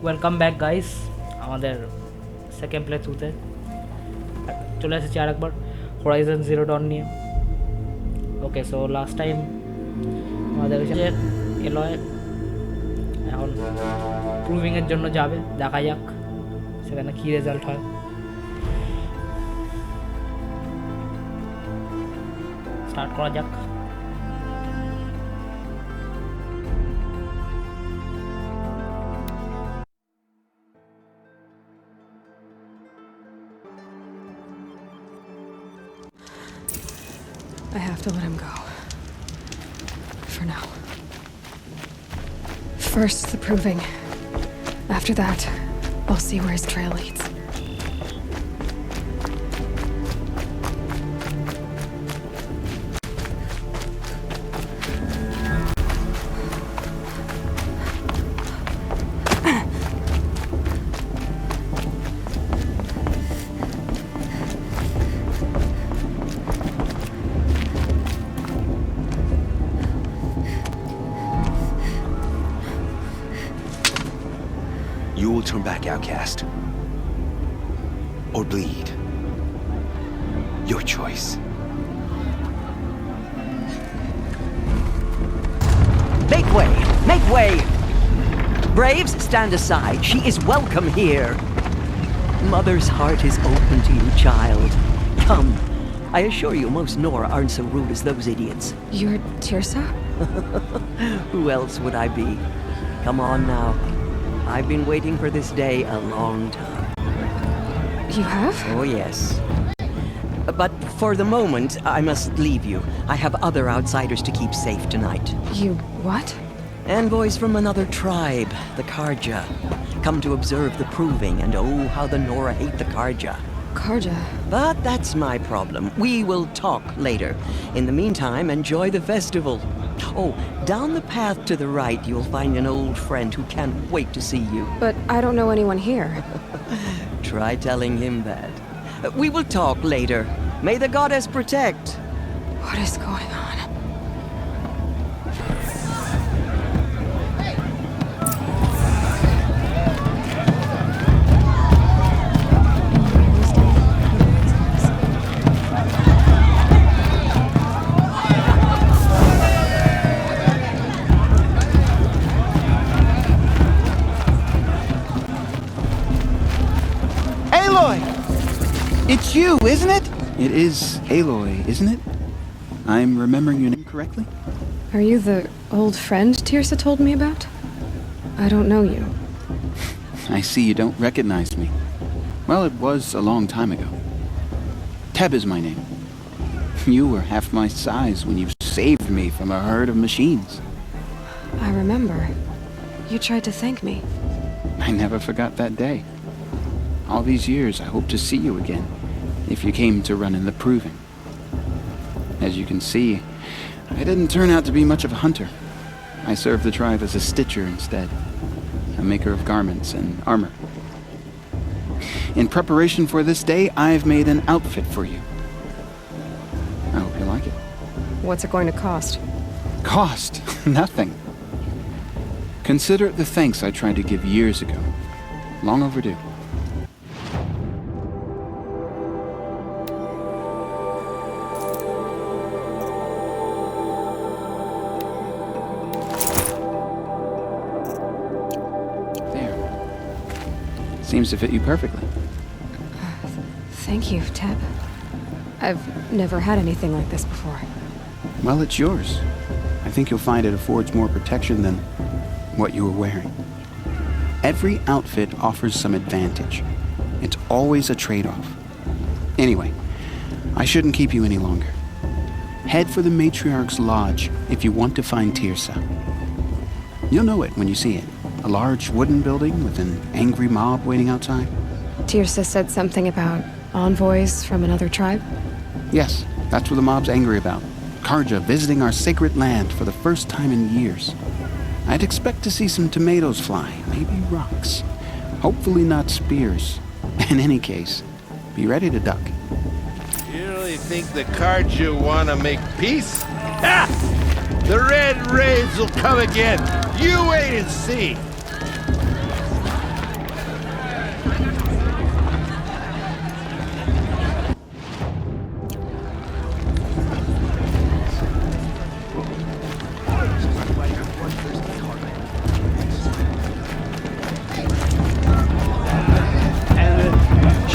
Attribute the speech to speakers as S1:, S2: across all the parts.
S1: Welcome back guys, আমাদের second play থ্রুতে চলে এসেছি আর একবার হরাইজন জিরো ডন নিয়ে। ওকে, সো লাস্ট টাইম আমাদের কাছে এলয় এখন প্রুভিংয়ের জন্য যাবে, দেখা যাক সেখানে কী রেজাল্ট হয়। স্টার্ট করা যাক।
S2: I have to let him go. For now. First, the proving. After that, I'll see where his trail leads.
S3: You will turn back, outcast. Or bleed. Your choice.
S4: Make way! Make way! Braves, stand aside. She is welcome here. Mother's heart is open to you, child. Come. I assure you, most Nora aren't so rude as those idiots.
S2: You're Tirsa?
S4: Who else would I be? Come on now. I've been waiting for this day a long time.
S2: You have?
S4: Oh, yes. But for the moment, I must leave you. I have other outsiders to keep safe tonight.
S2: You what?
S4: Envoys from another tribe, the Karja. Come to observe the proving, and oh, how the Nora hate the Karja.
S2: Karja.
S4: But that's my problem. We will talk later. In the meantime, enjoy the festival. Oh, down the path to the right, you'll find an old friend who can't wait to see you.
S2: But I don't know anyone here.
S4: Try telling him that. We will talk later. May the goddess protect.
S2: What is going on?
S5: Aloy! It's you, isn't it? It is Aloy, isn't it? I'm remembering your name correctly?
S2: Are you the old friend Tirsa told me about? I don't know you.
S5: I see you don't recognize me. Well, it was a long time ago. Teb is my name. You were half my size when you saved me from a herd of machines.
S2: I remember. You tried to thank me.
S5: I never forgot that day. All these years, I hope to see you again, if you came to run in the proving. As you can see, I didn't turn out to be much of a hunter. I served the tribe as a stitcher instead, a maker of garments and armor. In preparation for this day, I've made an outfit for you. I hope you like it.
S2: What's it going to cost?
S5: Cost? Nothing. Consider it the thanks I tried to give years ago. Long overdue. Seems to fit you perfectly.
S2: Thank you, Teb. I've never had anything like this before.
S5: Well, it's yours. I think you'll find it affords more protection than what you were wearing. Every outfit offers some advantage. It's always a trade-off. Anyway, I shouldn't keep you any longer. Head for the Matriarch's Lodge if you want to find Tirsa. You'll know it when you see it. A large wooden building with an angry mob waiting outside.
S2: Tirsa said something about envoys from another tribe?
S5: Yes, that's what the mob's angry about. Karja visiting our sacred land for the first time in years. I'd expect to see some tomatoes fly, maybe rocks. Hopefully not spears. In any case, be ready to duck.
S6: You really think the Karja want to make peace? Ah! The red rays will come again. You wait and see.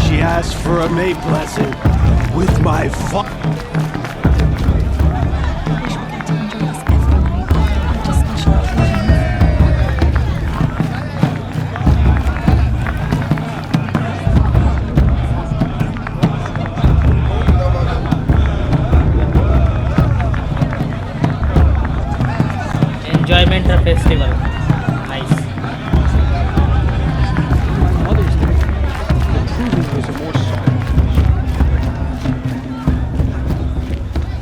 S6: She asked for a mate blessing with my
S1: Enjoyment festival. Nice.
S7: Mother's Day. The proving was a more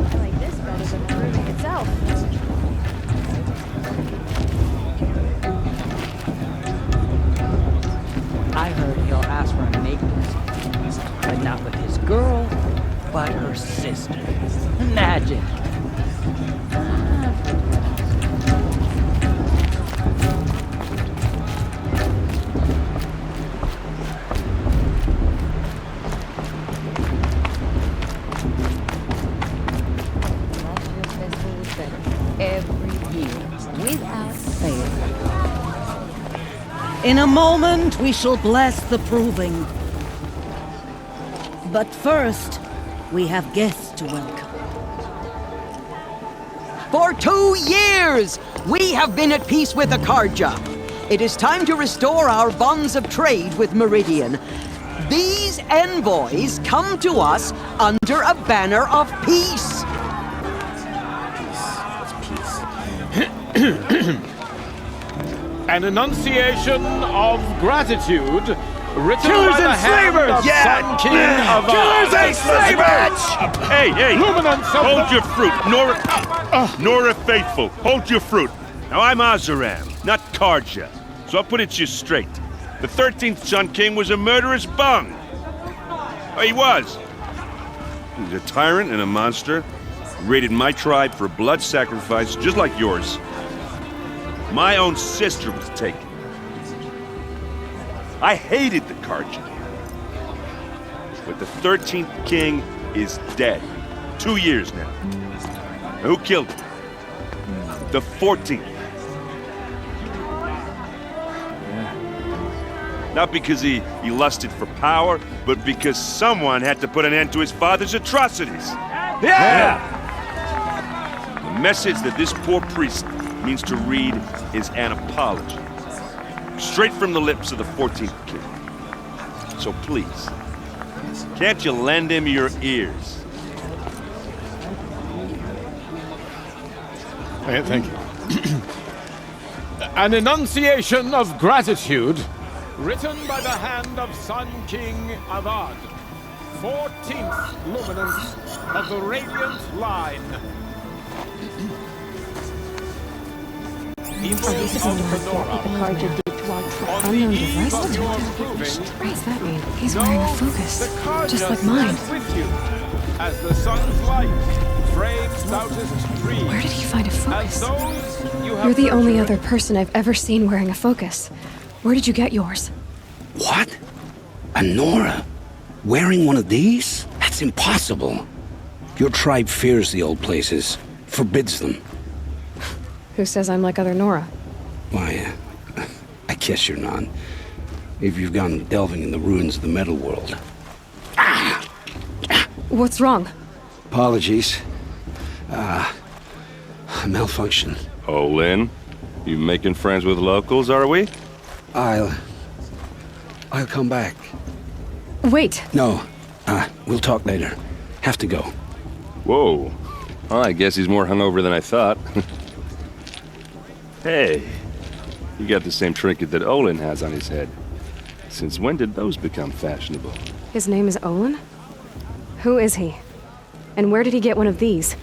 S2: I like this better than the proving itself.
S4: I heard he'll ask for a mate blessing, but not with his girl, but her sister. Imagine.
S8: Every year, without fail.
S9: In a moment, we shall bless the proving. But first, we have guests to welcome.
S4: For 2 years, we have been at peace with Akarja. It is time to restore our bonds of trade with Meridian. These envoys come to us under a banner of peace.
S6: An enunciation of gratitude written
S3: Killers
S6: by the
S3: and
S6: hand
S3: slavers!
S6: of Sun King of
S3: Killers and slavers!
S10: Hey,
S6: Luminance of
S10: hold
S6: the-
S10: your fruit, Nora Faithful, hold your fruit. Now I'm Azaram, not Karja, so I'll put it to you straight. The 13th Sun King was a murderous bung. Oh, he was. He was a tyrant and a monster. He raided my tribe for a blood sacrifice, just like yours. My own sister was taken. I hated the Karja. But the 13th king is dead. 2 years now. Now, who killed him? The 14th. Not because he lusted for power, but because someone had to put an end to his father's atrocities.
S3: Yeah!
S10: The message that this poor priest means to read is an apology. Straight from the lips of the 14th king. So please, can't you lend him your ears?
S6: Thank you. An enunciation of gratitude written by the hand of Sun King Avad, 14th luminance of the Radiant Line. People
S2: This is
S6: of
S2: what
S6: Fedora,
S2: Akarja did to our tribe.
S6: on the
S2: Unknown
S6: eve
S2: device
S6: of your
S2: detector.
S6: proving,
S2: What does that mean? He's wearing a focus,
S6: the Karja
S2: just like mine.
S6: stands with you, as the sun's light frames stoutest trees.
S2: Where did he find a
S6: As
S2: focus?
S6: those you have
S2: You're the only
S6: nurtured.
S2: other person I've ever seen wearing a focus. Where did you get yours?
S11: What? A Nora? Wearing one of these? That's impossible. Your tribe fears the old places, forbids them.
S2: Who says I'm like other Nora?
S11: Why, I guess you're not. If you've gone delving in the ruins of the metal world.
S2: What's wrong?
S11: Apologies. Malfunction.
S10: Oh, Lynn, you making friends with locals, are we?
S11: I'll come back.
S2: Wait!
S11: No, we'll talk later. Have to go.
S10: Whoa. Well, I guess he's more hungover than I thought. Hey, you got the same trinket that Olin has on his head. Since when did those become fashionable?
S2: His name is Olin? Who is he? And where did he get one of these?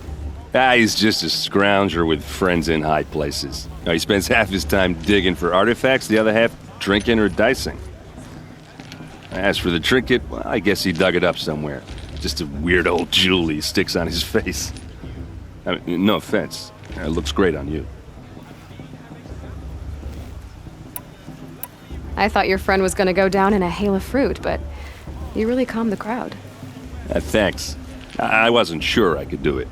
S10: He's just a scrounger with friends in high places. Now, he spends half his time digging for artifacts, the other half drinking or dicing. As for the trinket, well, I guess he dug it up somewhere. Just a weird old jewel he sticks on his face. I mean, no offense.
S12: It looks great on you.
S2: I thought your friend was gonna go down in a hail of fruit, but you really calmed the crowd.
S12: Thanks. I wasn't sure I could do it.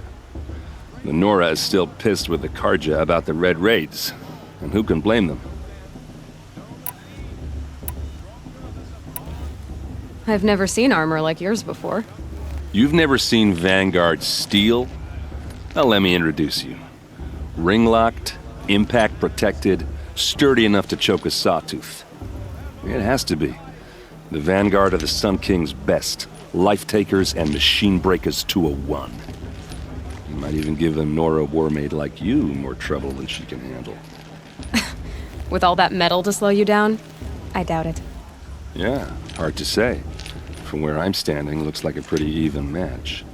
S12: The Nora is still pissed with the Karja about the Red Raids, and who can blame them?
S2: I've never seen armor like yours before.
S12: You've never seen Vanguard steel? Well, let me introduce you. Ring-locked, impact-protected, sturdy enough to choke a sawtooth. It has to be. The Vanguard of the Sun King's best. Life-takers and machine breakers to a one. You might even give a Nora warmaid like you more trouble than she can handle.
S2: With all that metal to slow you down? I doubt it.
S12: Yeah, hard to say. From where I'm standing, looks like a pretty even match.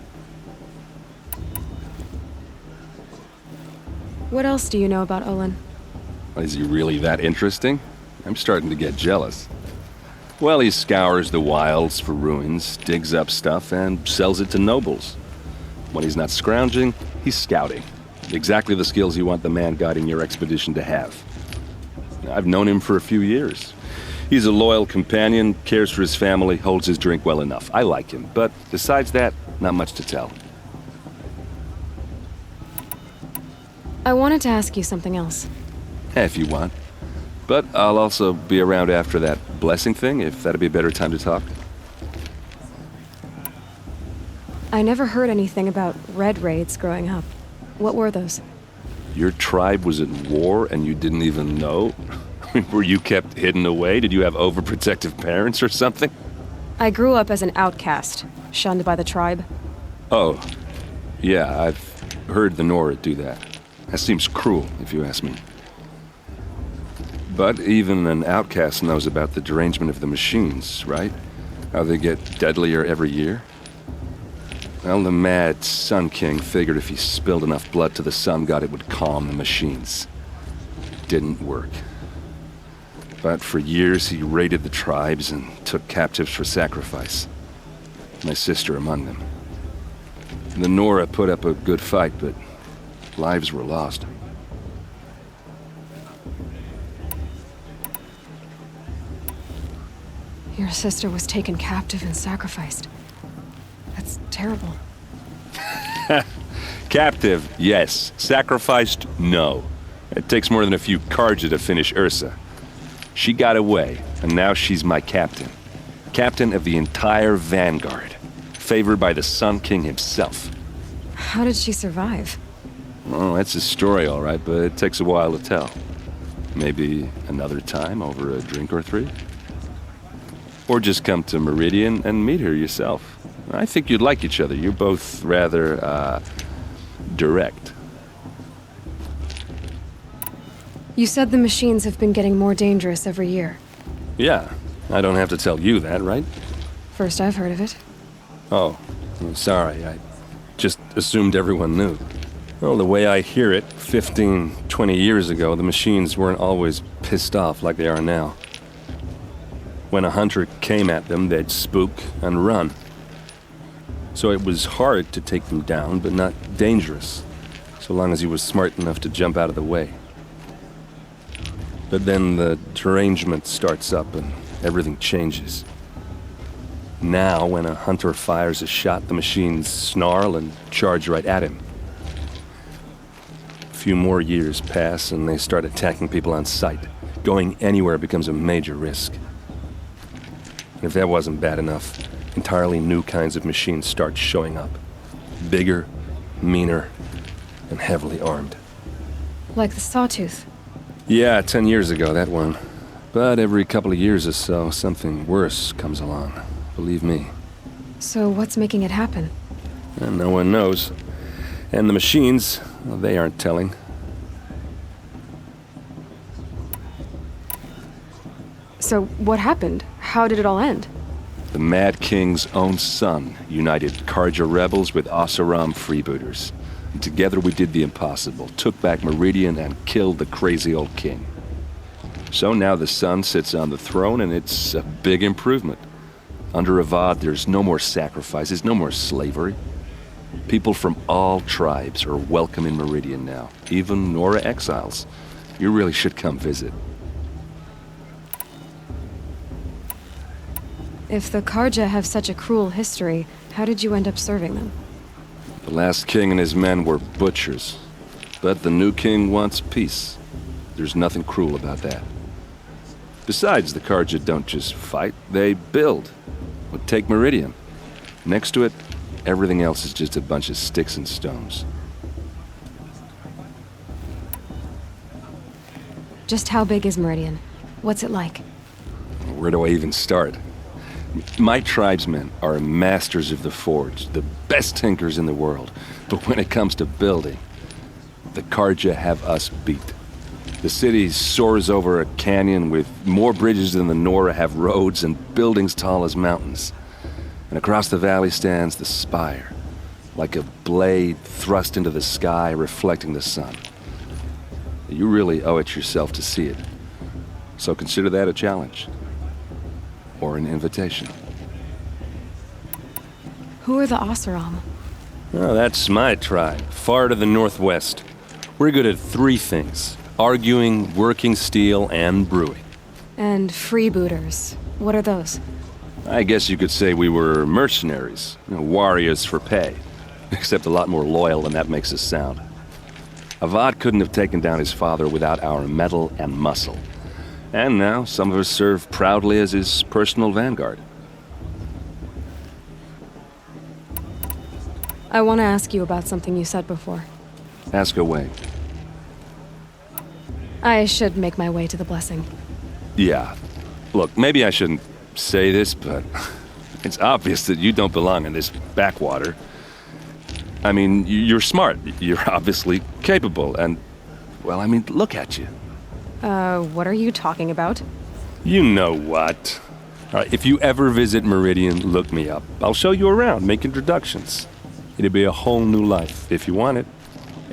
S2: What else do you know about Olin?
S12: Is he really that interesting? I'm starting to get jealous. Well, he scours the wilds for ruins, digs up stuff, and sells it to nobles. When he's not scrounging, he's scouting. Exactly the skills you want the man guiding your expedition to have. I've known him for a few years. He's a loyal companion, cares for his family, holds his drink well enough. I like him, but besides that, not much to tell.
S2: I wanted to ask you something else.
S12: If you want. But I'll also be around after that blessing thing, if that'd be a better time to talk.
S2: I never heard anything about Red Raids growing up. What were those?
S12: Your tribe was at war and you didn't even know? Were you kept hidden away? Did you have overprotective parents or something?
S2: I grew up as an outcast, shunned by the tribe.
S12: Oh, yeah, I've heard the Nora do that. That seems cruel, if you ask me. But even an outcast knows about the derangement of the machines, right? How they get deadlier every year? Well, the mad Sun King figured if he spilled enough blood to the Sun God, it would calm the machines. Didn't work. But for years, he raided the tribes and took captives for sacrifice. My sister among them. The Nora put up a good fight, but lives were lost.
S2: Your sister was taken captive and sacrificed. That's terrible.
S12: Captive, yes. Sacrificed, no. It takes more than a few Karja to finish Ursa. She got away, and now she's my captain. Captain of the entire Vanguard. Favored by the Sun King himself.
S2: How did she survive?
S12: Oh, that's a story, all right, but it takes a while to tell. Maybe another time over a drink or three? Or just come to Meridian and meet her yourself. I think you'd like each other. You're both rather, direct.
S2: You said the machines have been getting more dangerous every year.
S12: Yeah, I don't have to tell you that, right?
S2: First I've heard of it.
S12: Oh, I'm sorry. I just assumed everyone knew. Well, the way I hear it, 15, 20 years ago, the machines weren't always pissed off like they are now. When a hunter came at them, they'd spook and run. So it was hard to take them down, but not dangerous, so long as he was smart enough to jump out of the way. But then the derangement starts up and everything changes. Now, when a hunter fires a shot, the machines snarl and charge right at him. A few more years pass and they start attacking people on sight. Going anywhere becomes a major risk. And if that wasn't bad enough, entirely new kinds of machines start showing up. Bigger, meaner, and heavily armed.
S2: Like the Sawtooth.
S12: Yeah, 10 years ago, that one. But every couple of years or so, something worse comes along. Believe me.
S2: So what's making it happen?
S12: And no one knows. And the machines, well, they aren't telling.
S2: So what happened? How did it all end?
S12: The Mad King's own son united Karja rebels with Oseram freebooters. And together we did the impossible, took back Meridian and killed the crazy old king. So now the son sits on the throne and it's a big improvement. Under Avad, there's no more sacrifices, no more slavery. People from all tribes are welcome in Meridian now, even Nora exiles. You really should come visit.
S2: If the Karja have such a cruel history, how did you end up serving them?
S12: The last king and his men were butchers. But the new king wants peace. There's nothing cruel about that. Besides, the Karja don't just fight, they build. Well, take Meridian. Next to it, everything else is just a bunch of sticks and stones.
S2: Just how big is Meridian? What's it like?
S12: Where do I even start? My tribesmen are masters of the forge, the best tinkers in the world. But when it comes to building, the Karja have us beat. The city soars over a canyon with more bridges than the Nora have roads and buildings tall as mountains. And across the valley stands the spire, like a blade thrust into the sky reflecting the sun. You really owe it yourself to see it. So consider that a challenge. Or an invitation.
S2: Who are the Oseram?
S12: Oh, that's my tribe, far to the northwest. We're good at 3 things: arguing, working steel, and brewing.
S2: And freebooters. What are those?
S12: I guess you could say we were mercenaries, warriors for pay. Except a lot more loyal than that makes us sound. Avad couldn't have taken down his father without our metal and muscle. And now, some of us serve proudly as his personal vanguard.
S2: I want to ask you about something you said before.
S12: Ask away.
S2: I should make my way to the blessing.
S12: Yeah. Look, maybe I shouldn't say this, but it's obvious that you don't belong in this backwater. I mean, you're smart. You're obviously capable, and, well, I mean, look at you.
S2: What are you talking about?
S12: You know what. All right, if you ever visit Meridian, look me up. I'll show you around, make introductions. It'll be a whole new life, if you want it.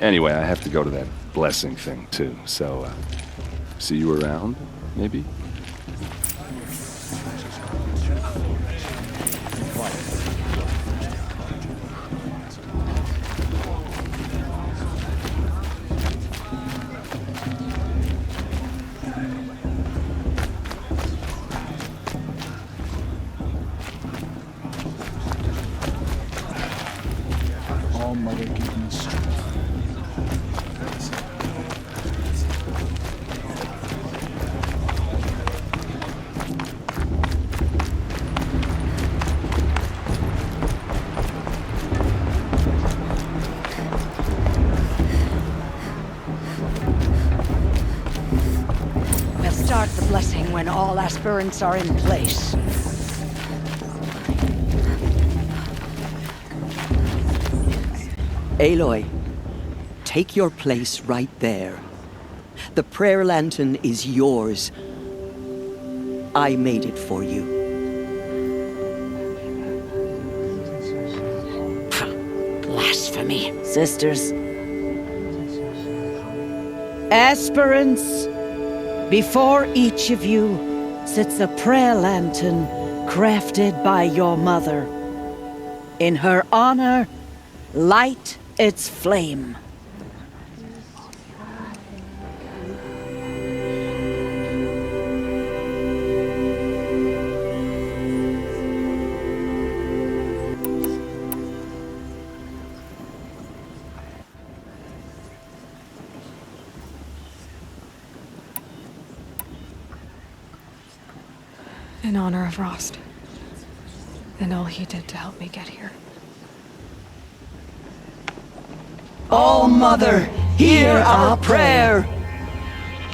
S12: Anyway, I have to go to that blessing thing, too, so, see you around, maybe?
S8: Start the blessing when all aspirants are in place.
S4: Aloy, take your place right there. The prayer lantern is yours. I made it for you.
S8: Blasphemy, sisters. Aspirants, before each of you sits a prayer lantern crafted by your mother. In her honor, light its flame.
S2: In honor of Rost. And all he did to help me get here.
S4: All Mother, hear our prayer.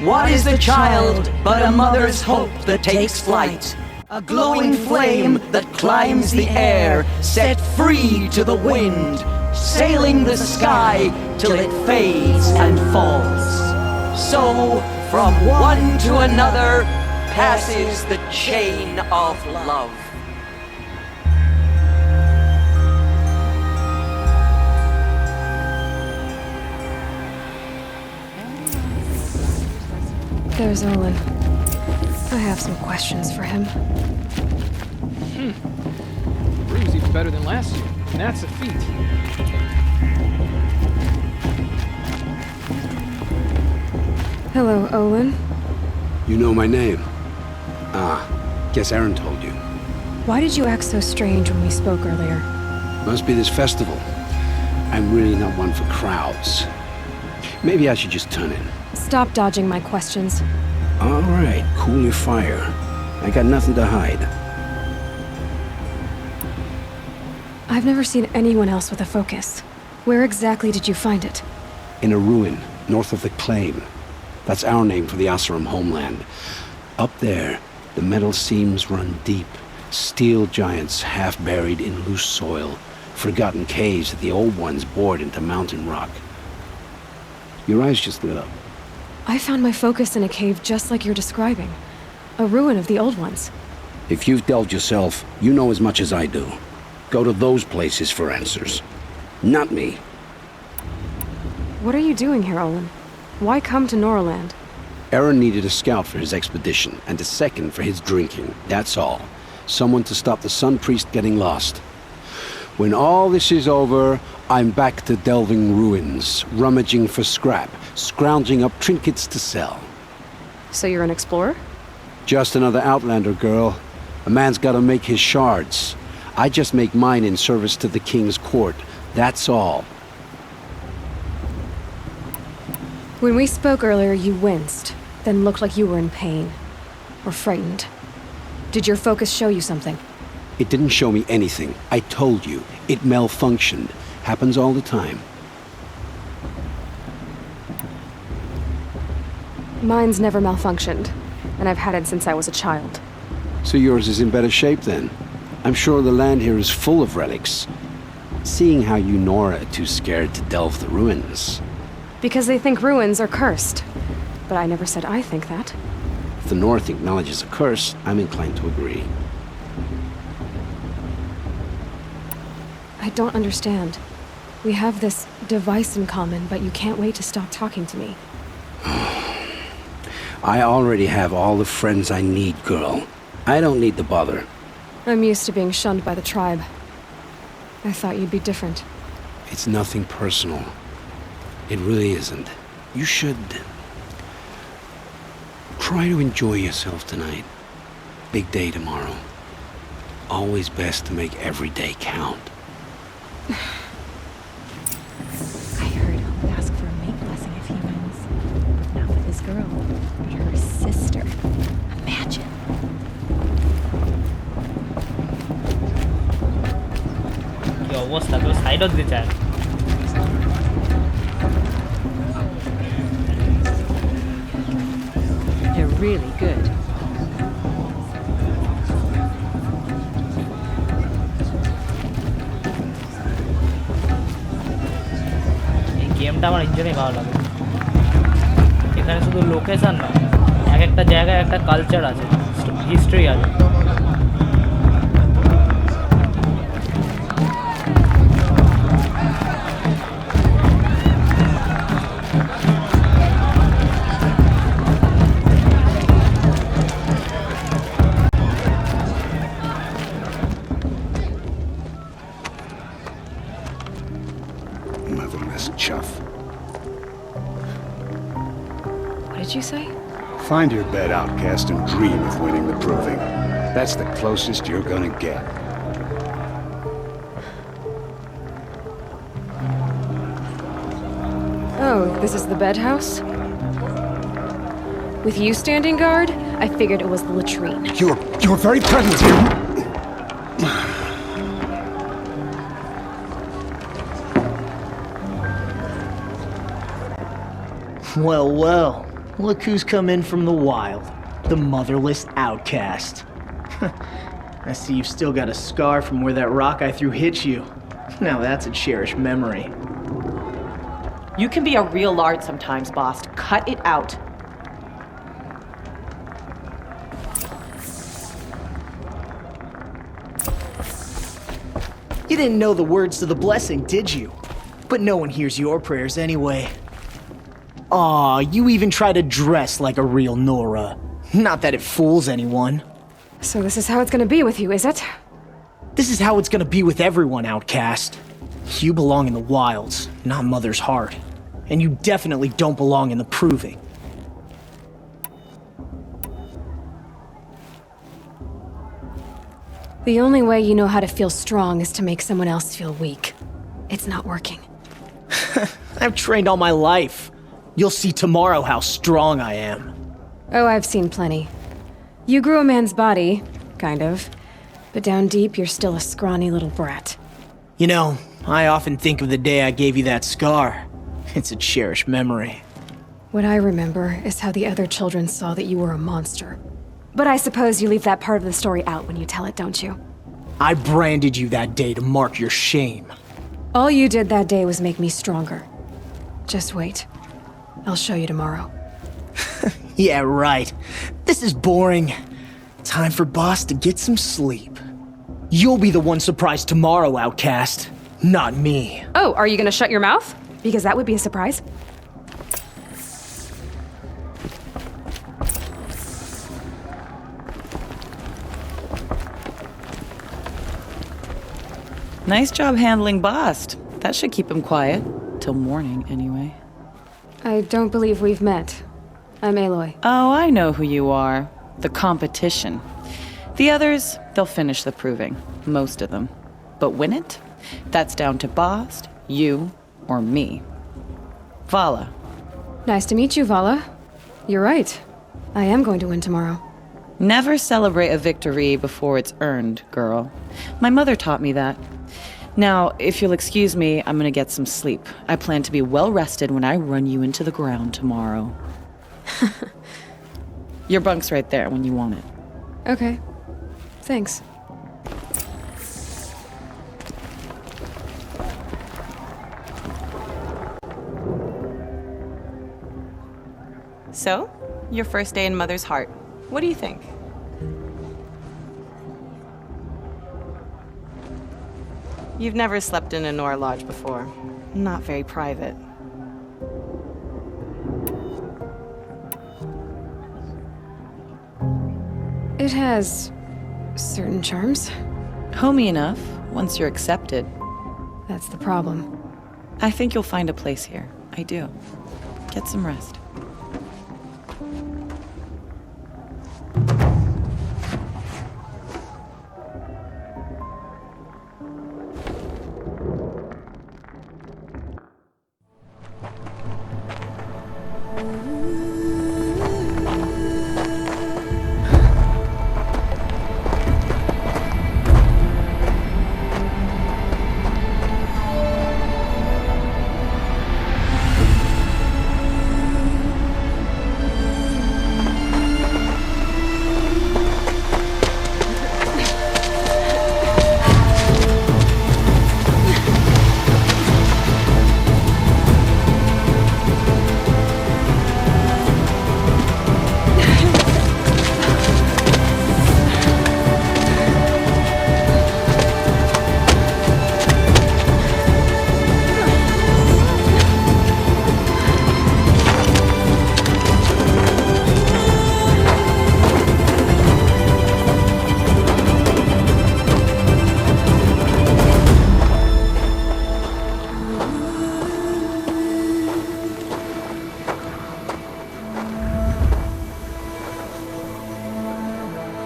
S4: What is the child but a mother's hope that takes flight? A glowing flame that climbs the air, set free to the wind, sailing the sky till it fades and falls. So, from one to another, passes the chain of love.
S2: There's Olin. I have some questions for him.
S7: Brew's even better than last year, and that's a feat.
S2: Hello, Olin.
S11: You know my name? Ah, guess Aaron told you.
S2: Why did you act so strange when we spoke earlier?
S11: Must be this festival. I'm really not one for crowds. Maybe I should just turn in.
S2: Stop dodging my questions.
S11: All right, cool your fire. I got nothing to hide.
S2: I've never seen anyone else with a focus. Where exactly did you find it?
S11: In a ruin, north of the Claim. That's our name for the Oseram homeland. Up there, the metal seams run deep. Steel giants half buried in loose soil. Forgotten caves that the old ones bored into mountain rock. Your eyes just lit up.
S2: I found my focus in a cave just like you're describing. A ruin of the old ones.
S11: If you've delved yourself, you know as much as I do. Go to those places for answers. Not me.
S2: What are you doing here, Olin? Why come to Noraland?
S11: Aaron needed a scout for his expedition, and a second for his drinking, that's all. Someone to stop the Sun Priest getting lost. When all this is over, I'm back to delving ruins, rummaging for scrap, scrounging up trinkets to sell.
S2: So you're an explorer?
S11: Just another Outlander, girl. A man's gotta make his shards. I just make mine in service to the King's court, that's all.
S2: When we spoke earlier, you winced, then looked like you were in pain. Or frightened. Did your focus show you something?
S11: It didn't show me anything. I told you. It malfunctioned. Happens all the time.
S2: Mine's never malfunctioned, and I've had it since I was a child.
S11: So yours is in better shape then? I'm sure the land here is full of relics. Seeing how you Nora are too scared to delve the ruins.
S2: Because they think ruins are cursed. But I never said I think that.
S11: If the North acknowledges a curse, I'm inclined to agree.
S2: I don't understand. We have this device in common, but you can't wait to stop talking to me.
S11: I already have all the friends I need, girl. I don't need the bother.
S2: I'm used to being shunned by the tribe. I thought you'd be different.
S11: It's nothing personal. It really isn't. You should try to enjoy yourself tonight. Big day tomorrow. Always best to make every day count.
S2: I heard he'll ask for a mate blessing if he wins. Not with his girl, but her sister. Imagine.
S1: কি অবস্থা তো সাইডত দি যায়
S8: You're really good.
S1: এই গেমটা আমার একজনই ভালো লাগে এখানে শুধু লোকেশন না এক একটা জায়গায় একটা কালচার আছে হিস্ট্রি আছে
S11: Motherless chuff.
S2: What did you say?
S3: Find your bed, outcast, and dream of winning the proving. That's the closest you're gonna get.
S2: Oh, this is the bedhouse? With you standing guard, I figured it was the latrine.
S3: Your very presence here.
S13: Well, well. Look who's come in from the wild. The motherless outcast. I see you've still got a scar from where that rock I threw hit you. Now that's a cherished memory.
S14: You can be a real lard sometimes, boss. Cut it out.
S13: You didn't know the words to the blessing, did you? But no one hears your prayers anyway. Aw, you even try to dress like a real Nora. Not that it fools anyone.
S2: So this is how it's gonna be with you, is it?
S13: This is how it's gonna be with everyone, outcast. You belong in the wilds, not Mother's Heart. And you definitely don't belong in the proving.
S2: The only way you know how to feel strong is to make someone else feel weak. It's not working.
S13: I've trained all my life. You'll see tomorrow how strong I am.
S2: Oh, I've seen plenty. You grew a man's body, kind of. But down deep, you're still a scrawny little brat.
S13: You know, I often think of the day I gave you that scar. It's a cherished memory.
S2: What I remember is how the other children saw that you were a monster. But I suppose you leave that part of the story out when you tell it, don't you?
S13: I branded you that day to mark your shame.
S2: All you did that day was make me stronger. Just wait. I'll show you tomorrow.
S13: Yeah, right. This is boring. Time for Boss to get some sleep. You'll be the one surprised tomorrow, Outcast. Not me.
S2: Oh, are you gonna shut your mouth? Because that would be a surprise.
S14: Nice job handling Bast. That should keep him quiet. Till morning, anyway.
S2: I don't believe we've met. I'm Aloy.
S14: Oh, I know who you are. The competition. The others, they'll finish the proving. Most of them. But win it? That's down to Bast, you, or me. Vala.
S2: Nice to meet you, Vala. You're right. I am going to win tomorrow.
S14: Never celebrate a victory before it's earned, girl. My mother taught me that. Now, if you'll excuse me, I'm gonna get some sleep. I plan to be well rested when I run you into the ground tomorrow. Your bunk's right there when you want it.
S2: Okay. Thanks.
S14: So, your first day in Mother's Heart. What do you think? You've never slept in a Nora lodge before. Not very private.
S2: It has certain charms.
S14: Homey enough, once you're accepted.
S2: That's the problem.
S14: I think you'll find a place here. I do. Get some rest.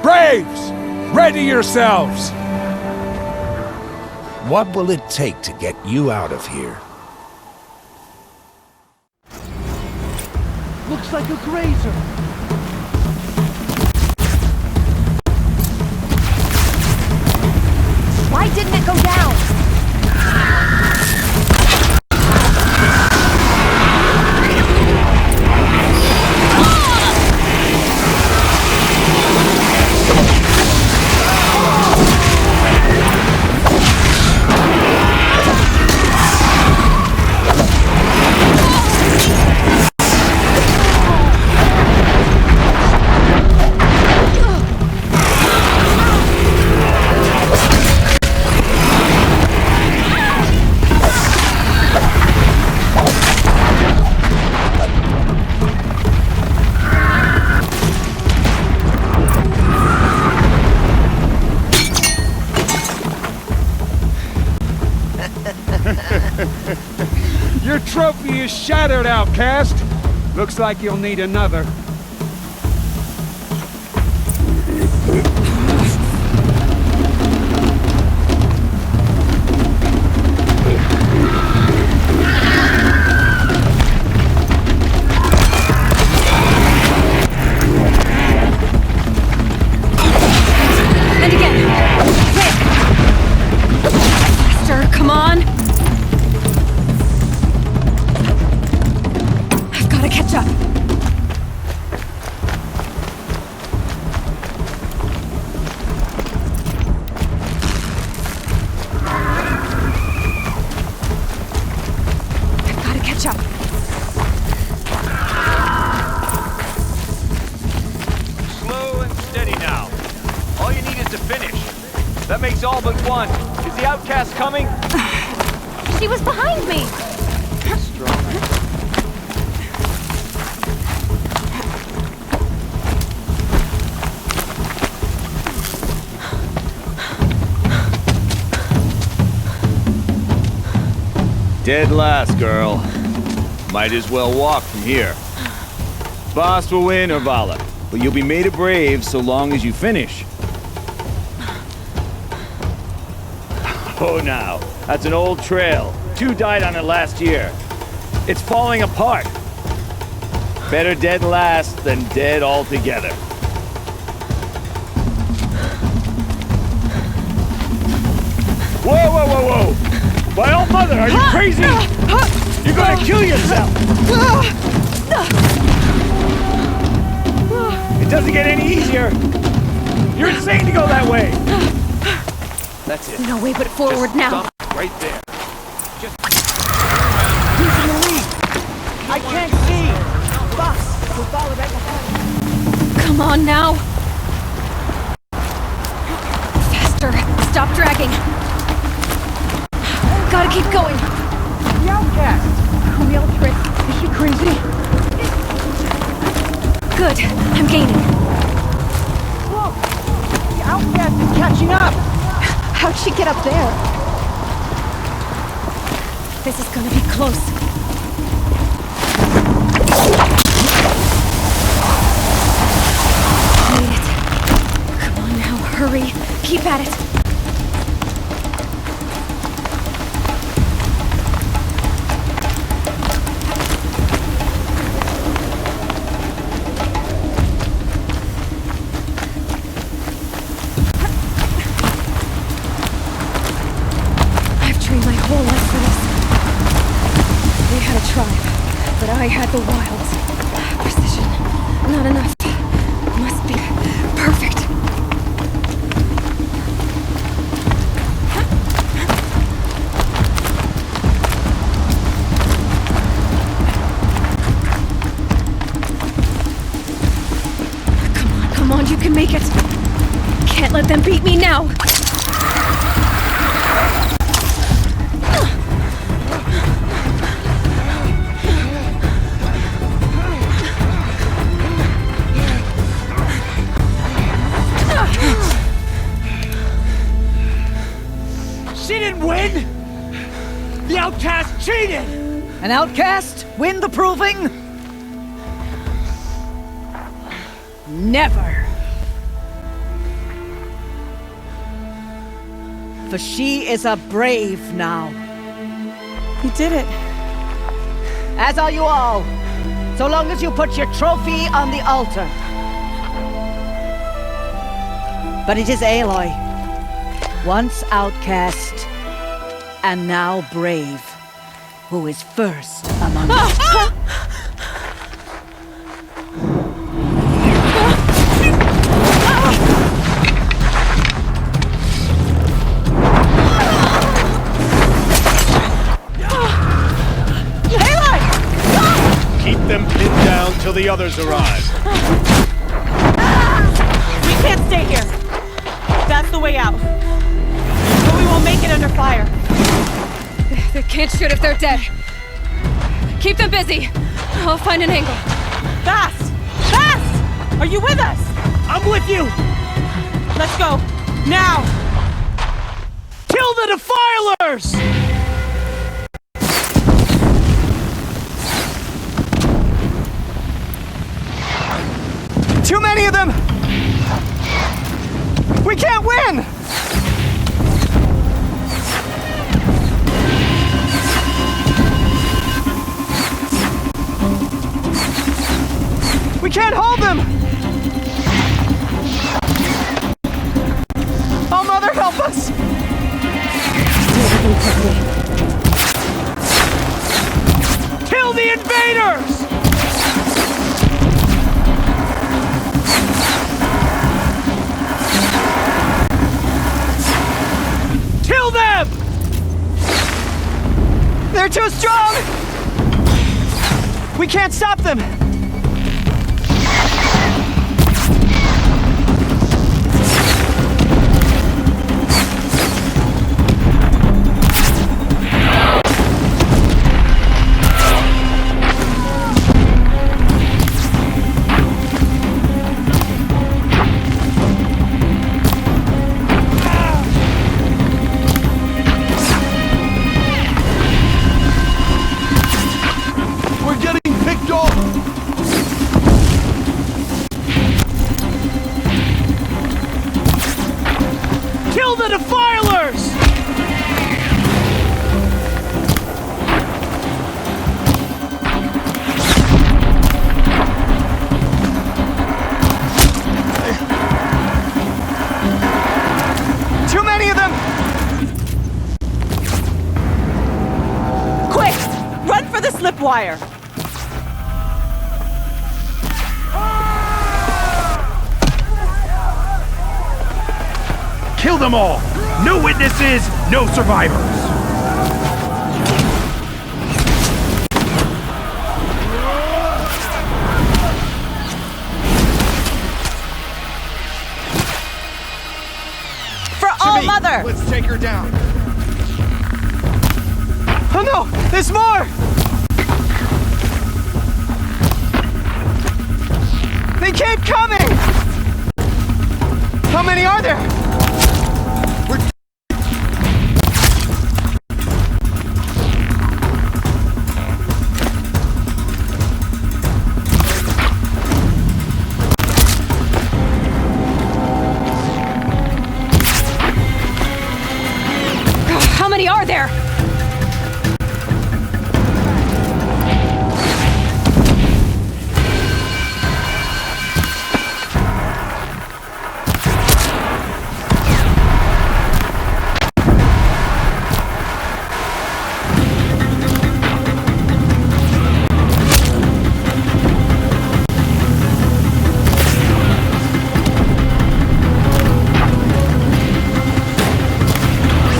S6: Braves! Ready yourselves!
S15: What will it take to get you out of here?
S7: Looks like a grazer.
S8: Why didn't it go down?
S6: Your trophy is shattered, Outcast. Looks like you'll need another.
S16: That makes all but one. Is the outcast coming?
S2: She was behind me!
S16: Dead last, girl. Might as well walk from here. Boss will win, Urvala, but you'll be made a brave so long as you finish. Oh, now, that's an old trail. 2 died on it last year. It's falling apart. Better dead last than dead altogether. Whoa, whoa, whoa, whoa! My old mother, are you crazy? You're gonna kill yourself! It doesn't get any easier! You're insane to go that way! That's it.
S2: No way but forward now.
S16: Stop right there. Just...
S4: Who's in the lead? I can't see! Boss, we'll follow right behind.
S2: Come on now! Faster! Stop dragging! Gotta keep going!
S13: The outcast! Mildred, is she crazy?
S2: Good, I'm gaining.
S13: Look! The outcast is catching up!
S2: How'd she get up there? This is gonna be close. Made it. Come on now, hurry. Keep at it. I had the wilds. Precision. Not enough. Must be perfect. Come on, you can make it. Can't let them beat me now.
S4: The outcast cheated!
S9: An outcast win the proving? Never. For she is a brave now.
S14: You did it.
S9: As are you all. So long as you put your trophy on the altar. But it is Aloy. Once outcast, and now brave, who is first among us.
S6: Keep them pinned down till the others arrive.
S17: We can't stay here. That's the way out. But we won't make it under fire.
S2: They can't shoot if they're dead. Keep them busy. I'll find an angle.
S17: Fast! Fast! Are you with us?
S13: I'm with you!
S17: Let's go. Now!
S13: Kill the Defilers! Too many of them! We can't win! We can't hold them! Oh, Mother, help us! Kill the invaders! Kill them! They're too strong! We can't stop them! Kill the defilers! Too many of them!
S17: Quick! Run for the slip wire!
S16: Kill them all! No witnesses, no survivors!
S17: For All Mother!
S7: Let's take her down.
S13: Oh no! There's more! They keep coming! How many are there?
S2: How many are there?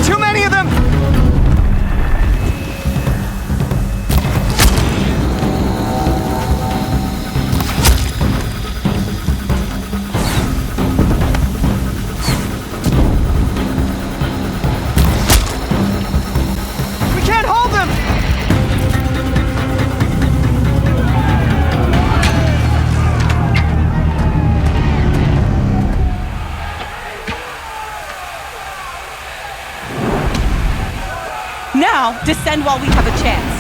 S13: Too many of them! We can't hold them!
S17: Now, descend while we have a chance.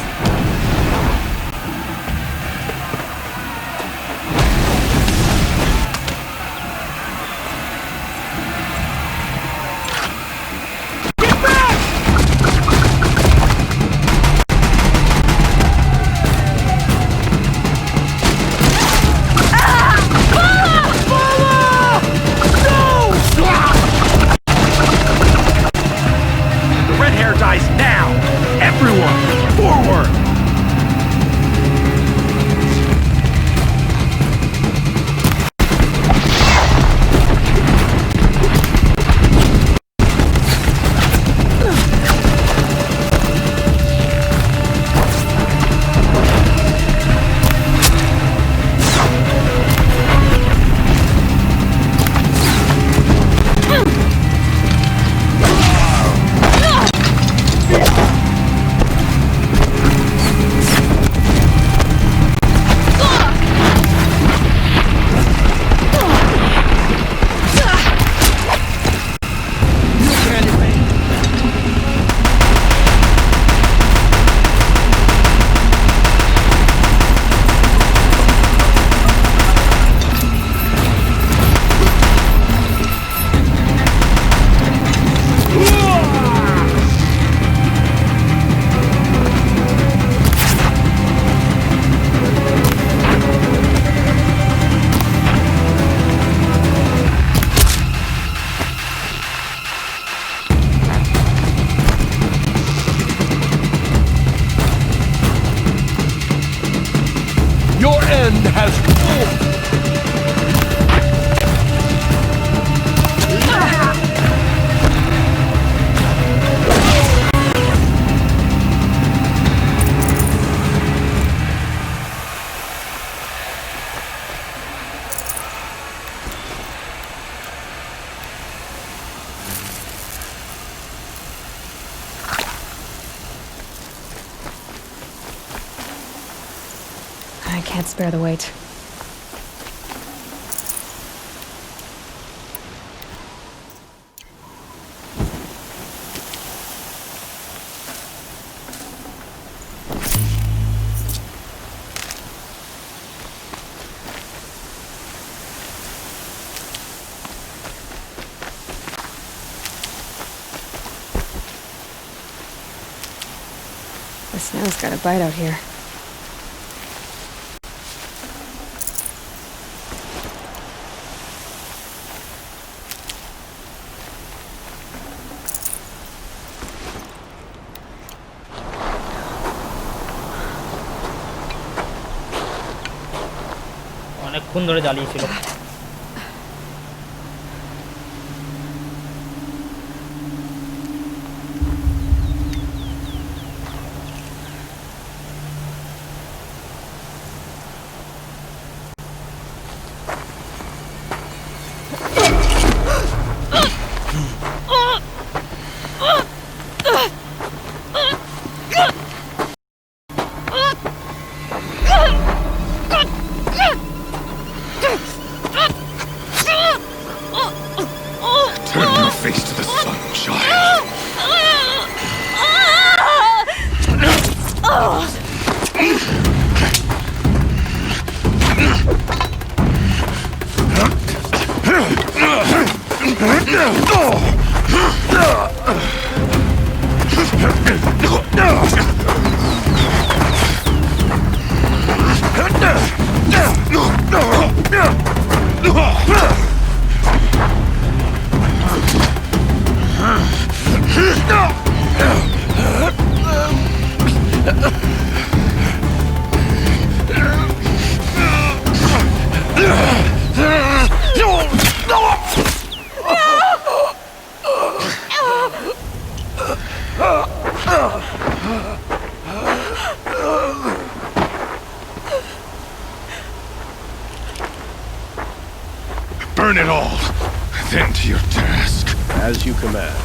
S16: The red hair dies now! Everyone, forward!
S7: Your end has come.
S2: I can't spare the weight. The snow's got a bite out here.
S1: অনেকক্ষণ ধরে জ্বালিয়েছিল।
S10: Turn your face to the sun, child. Burn it all, then to your task.
S11: As you command.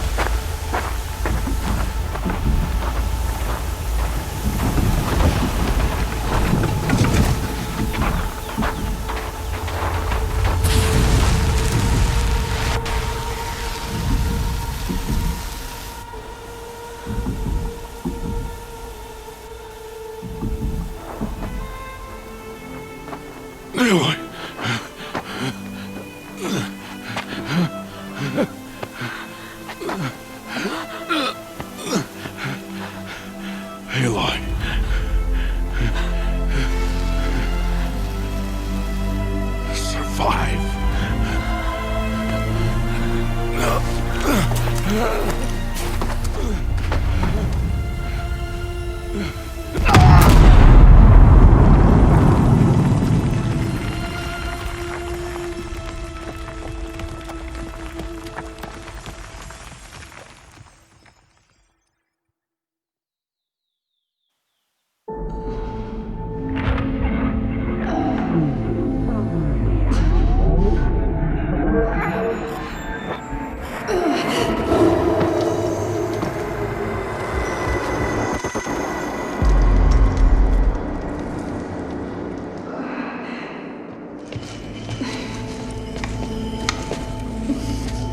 S10: Aloy. Aloy. Survive.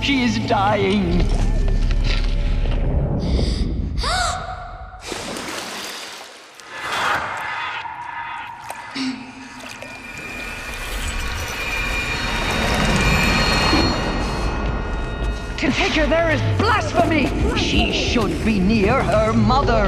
S4: She is dying. To take her there is blasphemy. She should be near her mother.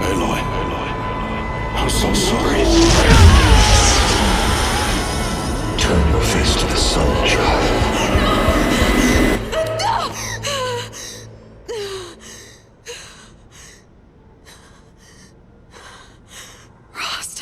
S10: Aloy. I'm so sorry. Turn your face to the sun, child.
S2: Rost.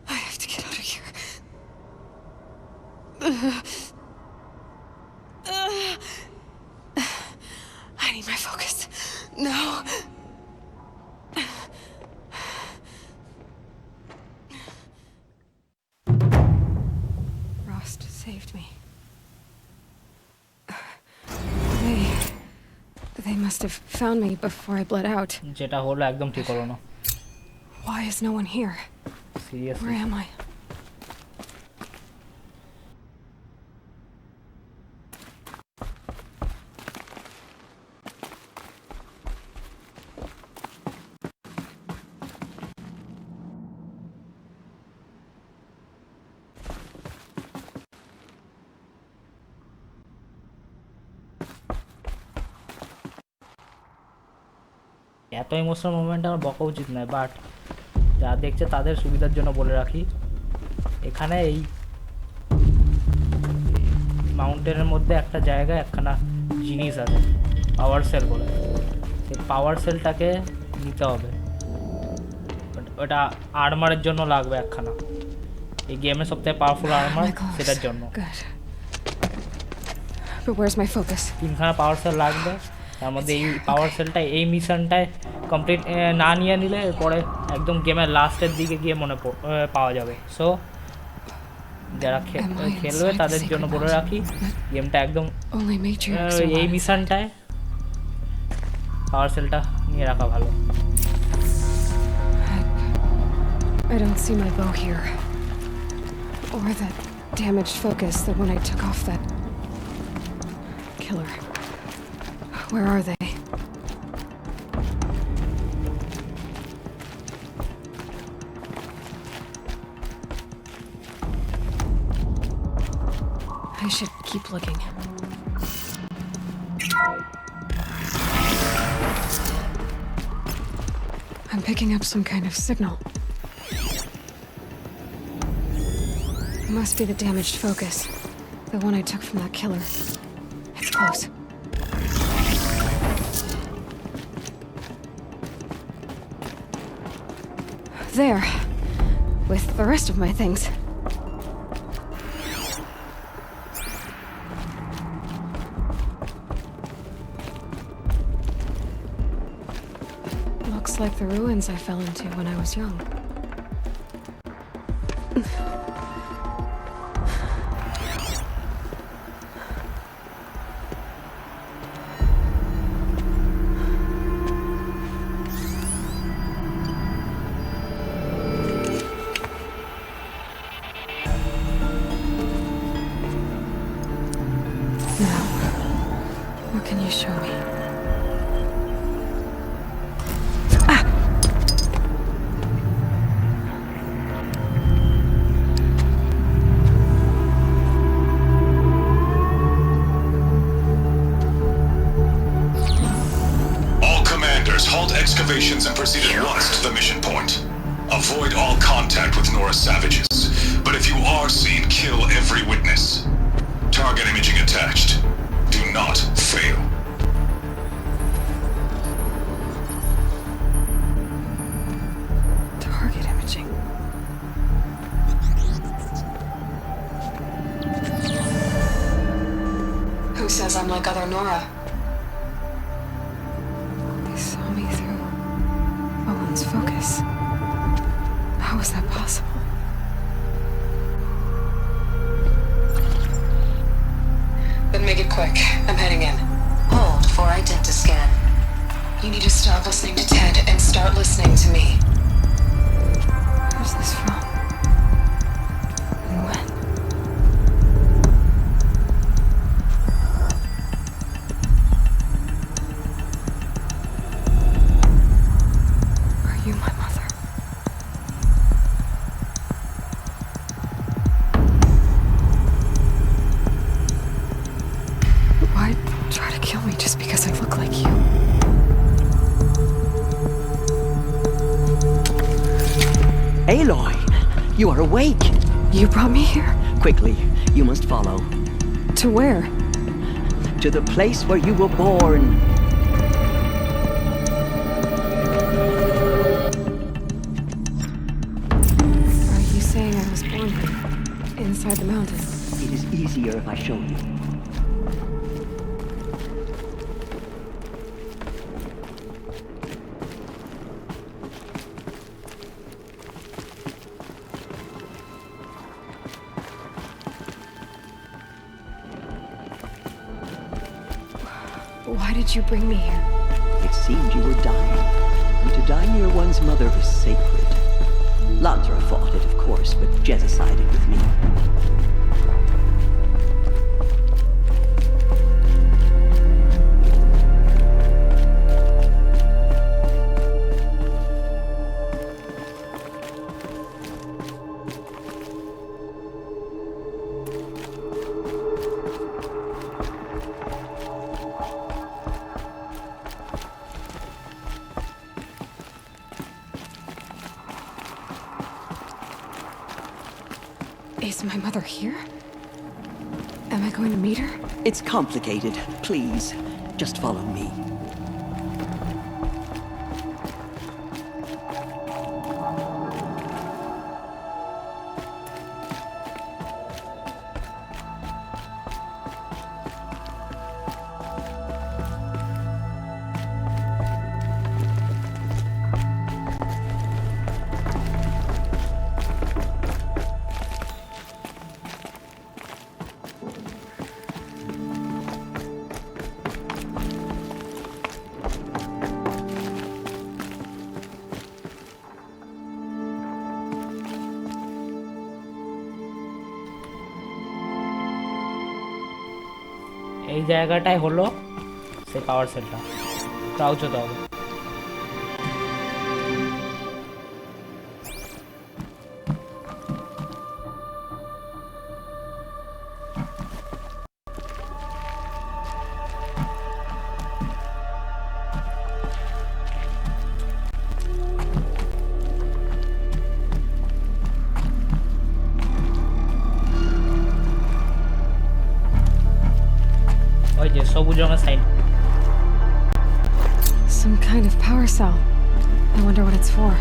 S2: I have to get out of here. I need my focus. No. Rost saved me. They must have found me before I bled out.
S1: যেটা হলো একদম ঠিক হলো না।
S2: Why is no one here?
S1: Seriously.
S2: Where am I?
S1: এত emotional moment আমার বকা উচিত নয়, বাট যা দেখছে তাদের সুবিধার জন্য বলে রাখি, এখানে এই মাউন্টেনের মধ্যে একটা জায়গায় একখানা জিনিস আছে, পাওয়ার সেল বলে। সেই পাওয়ার সেলটাকে নিতে হবে, ওটা আর্মারের জন্য লাগবে একখানা। এই গেমের সবথেকে পাওয়ারফুল আর্মার সেটার জন্য।
S2: But where's my focus?
S1: তিনখানা পাওয়ার সেল লাগবে, তার মধ্যে এই পাওয়ার সেলটা এই মিশনটায় কমপ্লিট না নিয়ে নিলে পরে একদম গেমের লাস্টের দিকে গিয়ে মনে পাওয়া যাবে। সো যারা খেলবে তাদের জন্য বলে রাখি, গেমটা একদম এই মিশনটায় পাওয়ার সেলটা নিয়ে রাখা ভালো।
S2: I don't see my bow here. Or that damaged focus that when I took off that killer. Where are they? I should keep looking. I'm picking up some kind of signal. It must be the damaged focus. The one I took from that killer. It's close. There. With the rest of my things. Looks like the ruins I fell into when I was young.
S18: Excavations and proceed at once to the mission point. Avoid all contact with Nora savages, but if you are seen, kill every witness. Target imaging attached. Do not fail.
S2: Target imaging. Who says I'm like other Nora? Focus. How is that possible? Then make it quick. I'm heading in.
S19: Hold for identiscan.
S2: You need to stop listening to Ted and start listening to me. Where's this from? And when? You, my mother. Why try to kill me just because I look like you?
S4: Aloy, you are awake.
S2: You brought me here?
S4: Quickly, you must follow.
S2: To where?
S4: To the place where you were born.
S2: Inside the mountain.
S4: It is easier if I show you.
S2: Why did you bring me here?
S4: It seemed you were dying, and to die near one's mother is sacred. Lansra fought it, of course, but Jezza sided with me.
S2: Is my mother here? Am I going to meet her?
S4: It's complicated. Please, just follow me.
S1: এই জায়গাটাই হলো সেই পাওয়ার সেলটা। Crouch হতে হবে।
S2: Some kind of power cell. I wonder what it's for.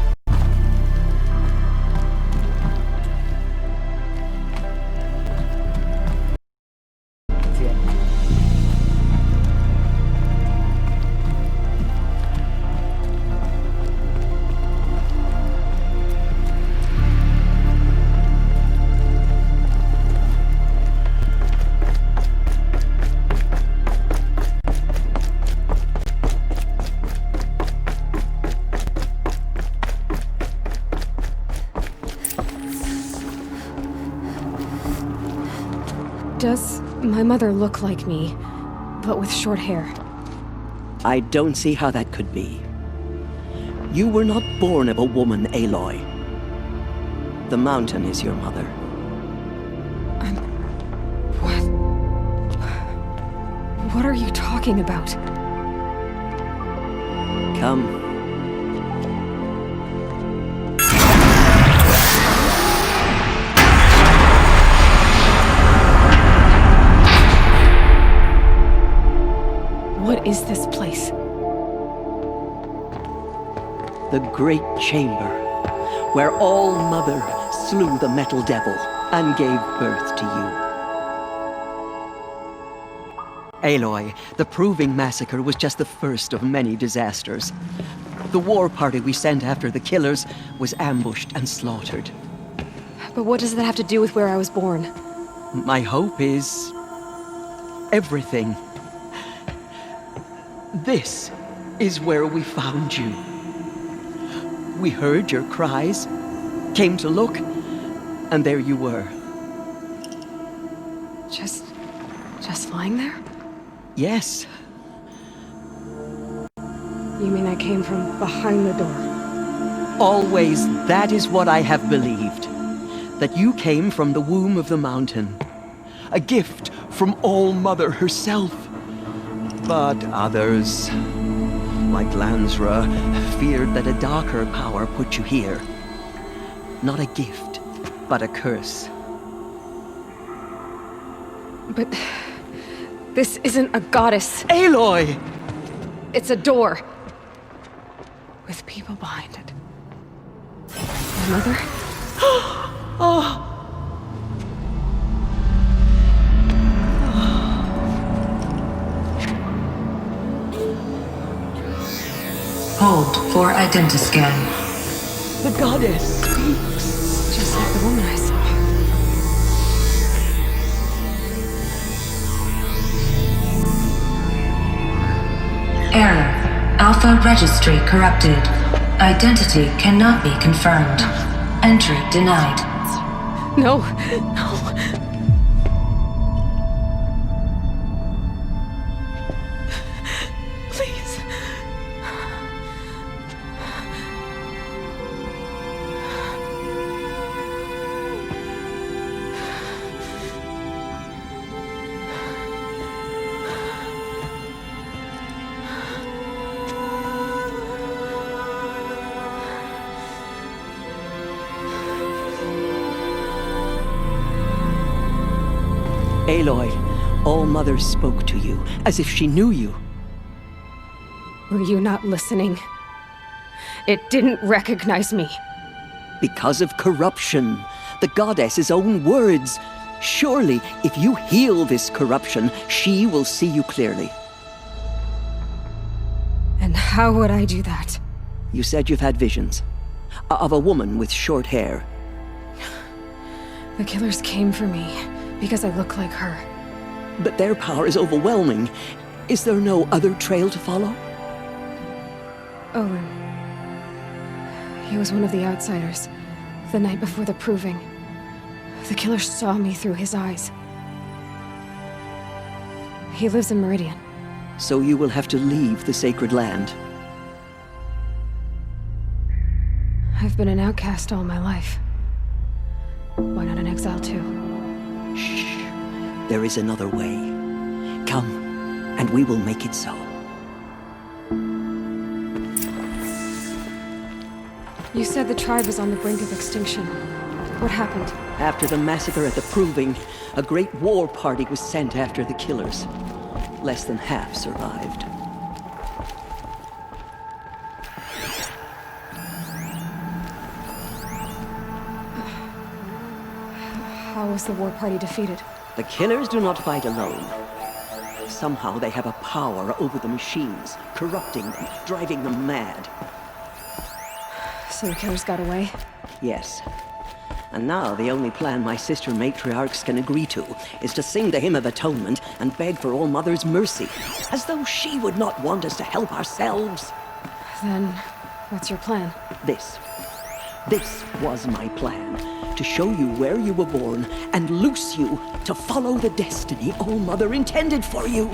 S2: Does my mother look like me, but with short hair?
S4: I don't see how that could be. You were not born of a woman, Aloy. The mountain is your mother.
S2: What are you talking about?
S4: Come.
S2: What is this place?
S4: The Great Chamber, where All-Mother slew the Metal Devil and gave birth to you. Aloy, the Proving Massacre was just the first of many disasters. The war party we sent after the killers was ambushed and slaughtered.
S2: But what does that have to do with where I was born?
S4: My hope is everything. This is where we found you. We heard your cries, came to look, and there you were.
S2: Just lying there?
S4: Yes.
S2: You mean I came from behind the door?
S4: Always that is what I have believed. That you came from the womb of the mountain. A gift from All-Mother herself. But others, like Lansra, feared that a darker power put you here. Not a gift, but a curse.
S2: But this isn't a goddess.
S4: Aloy!
S2: It's a door. With people behind it. My mother?
S4: Oh!
S19: Hold for identiscan.
S4: The goddess speaks.
S2: Just like the woman I saw.
S19: Alpha registry corrupted. Identity cannot be confirmed. Entry denied.
S2: No, no. Please.
S4: Aloy, All-Mother spoke to you, as if she knew you.
S2: Were you not listening? It didn't recognize me.
S4: Because of corruption. The goddess's own words. Surely, if you heal this corruption, she will see you clearly.
S2: And how would I do that?
S4: You said you've had visions. Of a woman with short hair.
S2: The killers came for me because I look like her.
S4: But their power is overwhelming. Is there no other trail to follow?
S2: Olin. He was one of the outsiders, the night before the proving. The killer saw me through his eyes. He lives in Meridian.
S4: So you will have to leave the sacred land.
S2: I've been an outcast all my life. Why not an exile too?
S4: Shh. There is another way. Come, and we will make it so.
S2: You said the tribe was on the brink of extinction. What happened?
S4: After the massacre at the Proving, a great war party was sent after the killers. Less than half survived.
S2: How was the war party defeated?
S4: The killers do not fight alone. Somehow they have a power over the machines, corrupting them, driving them mad.
S2: So the killers got away?
S4: Yes. And now the only plan my sister matriarchs can agree to is to sing the Hymn of Atonement and beg for All-Mother's mercy, as though she would not want us to help ourselves.
S2: Then, what's your plan?
S4: This was my plan. To show you where you were born and loose you to follow the destiny All-Mother intended for you.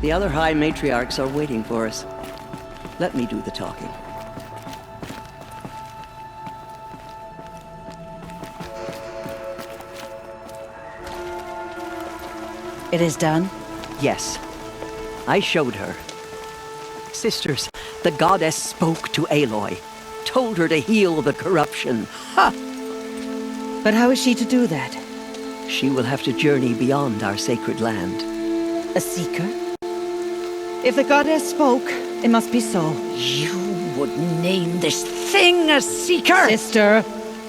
S4: The other High Matriarchs are waiting for us. Let me do the talking.
S8: It is done?
S4: Yes. I showed her. Sisters, the goddess spoke to Aloy. Told her to heal the corruption. Ha!
S8: But how is she to do that?
S4: She will have to journey beyond our sacred land.
S8: A seeker? If the goddess spoke, it must be so.
S9: You would name this thing a seeker?
S8: Sister!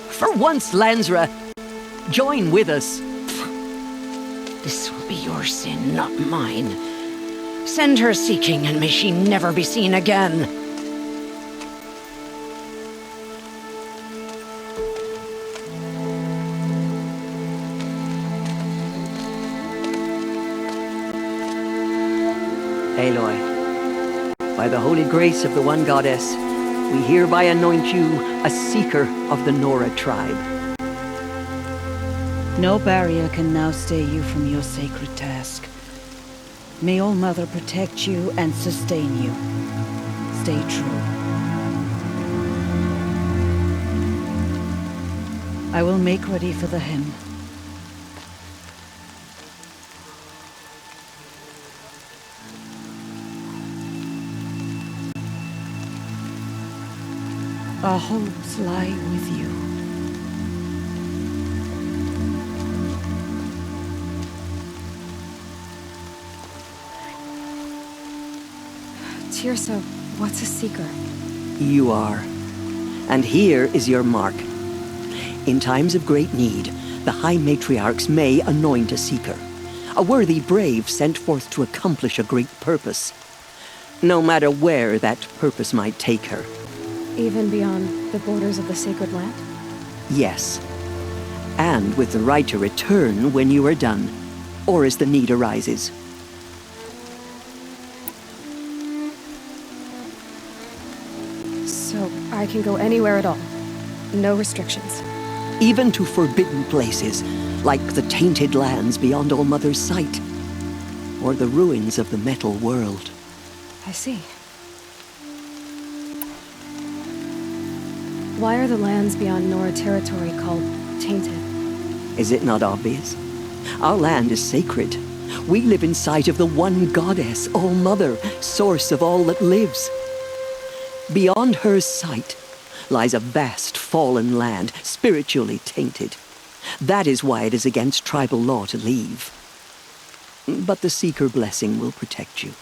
S4: For once, Lansra, join with us.
S9: This will be your sin, not mine. Send her seeking, and may she never be seen again.
S4: Aloy, by the holy grace of the one goddess, we hereby anoint you a seeker of the Nora tribe.
S8: No barrier can now stay you from your sacred task. May All-Mother protect you and sustain you. Stay true. I will make ready for the hymn. Our hopes lie with you.
S2: Teersa, what's a seeker?
S4: You are. And here is your mark. In times of great need, the High Matriarchs may anoint a seeker. A worthy brave sent forth to accomplish a great purpose. No matter where that purpose might take her.
S2: Even beyond the borders of the sacred land?
S4: Yes. And with the right to return when you are done, or as the need arises.
S2: I can go anywhere at all. No restrictions.
S4: Even to forbidden places, like the tainted lands beyond All Mother's sight, or the ruins of the metal world.
S2: I see. Why are the lands beyond Nora territory called tainted?
S4: Is it not obvious? Our land is sacred. We live in sight of the one goddess, All Mother, source of all that lives. Beyond her sight lies a vast fallen land, spiritually tainted. That is why it is against tribal law to leave. But the Seeker blessing will protect you.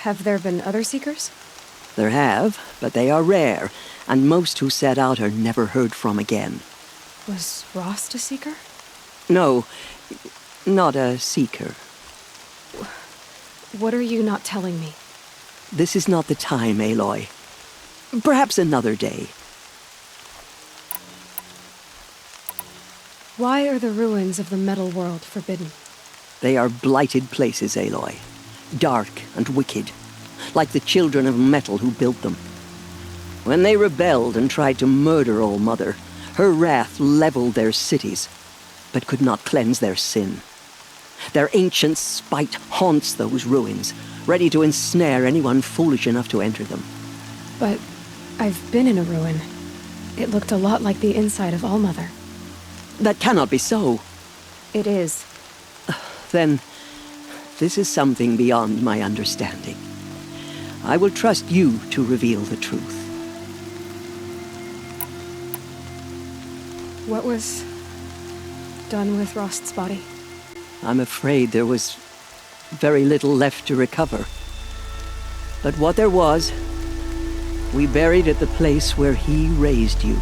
S2: Have there been other Seekers?
S4: There have, but they are rare, and most who set out are never heard from again.
S2: Was Rost a Seeker?
S4: No, not a Seeker.
S2: What are you not telling me?
S4: This is not the time, Aloy. Perhaps another day.
S2: Why are the ruins of the metal world forbidden?
S4: They are blighted places, Aloy. Dark and wicked, like the children of metal who built them. When they rebelled and tried to murder All Mother, her wrath leveled their cities, but could not cleanse their sin. Their ancient spite haunts those ruins, ready to ensnare anyone foolish enough to enter them.
S2: But I've been in a ruin. It looked a lot like the inside of All Mother.
S4: That cannot be so.
S2: It is.
S4: Then, this is something beyond my understanding. I will trust you to reveal the truth.
S2: What was done with Rost's body?
S4: I'm afraid there was very little left to recover. But what there was, we buried at the place where he raised you,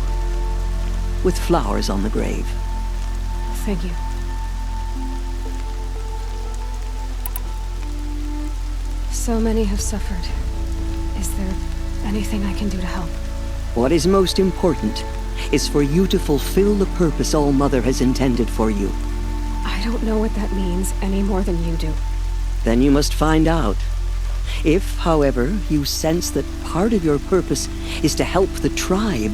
S4: with flowers on the grave.
S2: Thank you. So many have suffered. Is there anything I can do to help?
S4: What is most important is for you to fulfill the purpose All Mother has intended for you.
S2: I don't know what that means any more than you do.
S4: Then you must find out. If, however, you sense that part of your purpose is to help the tribe,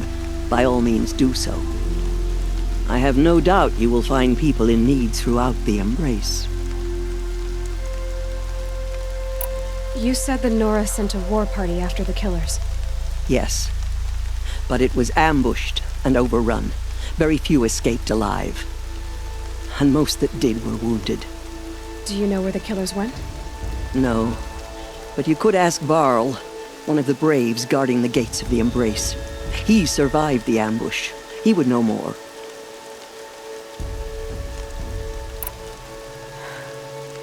S4: by all means do so. I have no doubt you will find people in need throughout the Embrace.
S2: You said the Nora sent a war party after the killers.
S4: Yes, but it was ambushed and overrun. Very few escaped alive. And most that did were wounded.
S2: Do you know where the killers went?
S4: No, but you could ask Varl, one of the Braves guarding the gates of the Embrace. He survived the ambush. He would know more.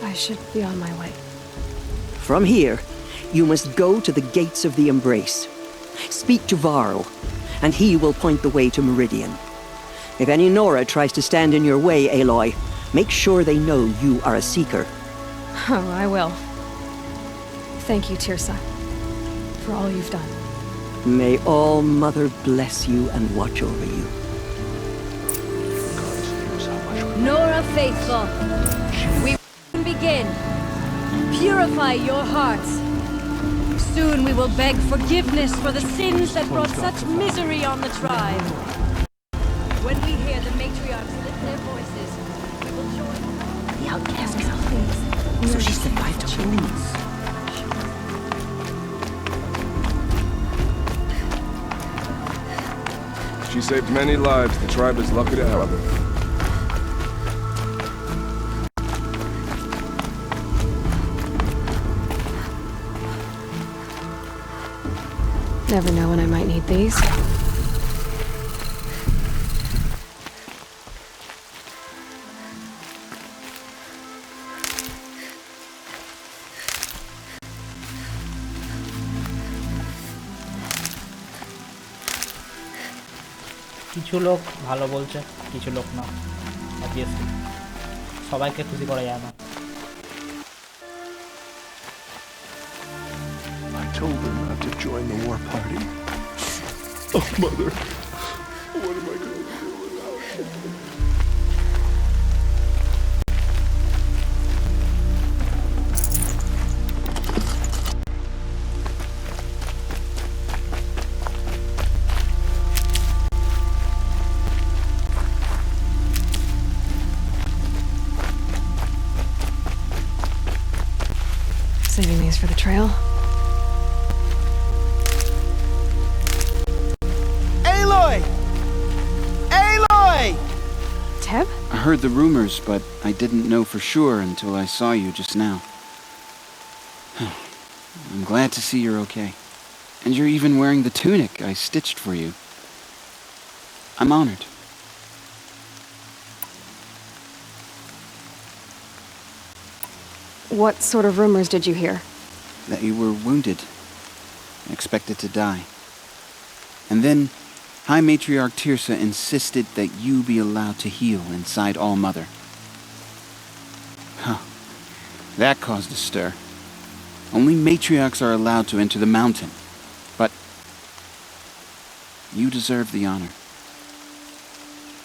S2: I should be on my way.
S4: From here, you must go to the gates of the Embrace. Speak to Varl, and he will point the way to Meridian. If any Nora tries to stand in your way, Aloy, make sure they know you are a Seeker.
S2: Oh, I will. Thank you, Teersa, for all you've done.
S4: May All Mother bless you and watch over you.
S20: Nora Faithful, we begin. Purify your hearts. Soon we will beg forgiveness for the sins that brought such misery on the tribe. When we hear the matriarchs lift their voices, we will join.
S4: The outcast girl. So she survived a wounds.
S12: She saved many lives. The tribe is lucky to have her.
S2: Never know when I might need these.
S1: কিছু লোক ভালো বলছে, কিছু লোক না। Obviously সবাইকে খুশি করা যায় না।
S21: I told her not to join the war party. Oh, Mother. What am I going to do without you?
S2: Thanks for the trail.
S5: Aloy! Aloy!
S2: Teb?
S22: I heard the rumors, but I didn't know for sure until I saw you just now. I'm glad to see you're okay. And you're even wearing the tunic I stitched for you. I'm honored.
S2: What sort of rumors did you hear?
S22: That you were wounded, expected to die. And then High Matriarch Tirsa insisted that you be allowed to heal inside All-Mother. Huh. That caused a stir. Only matriarchs are allowed to enter the mountain. But you deserve the honor.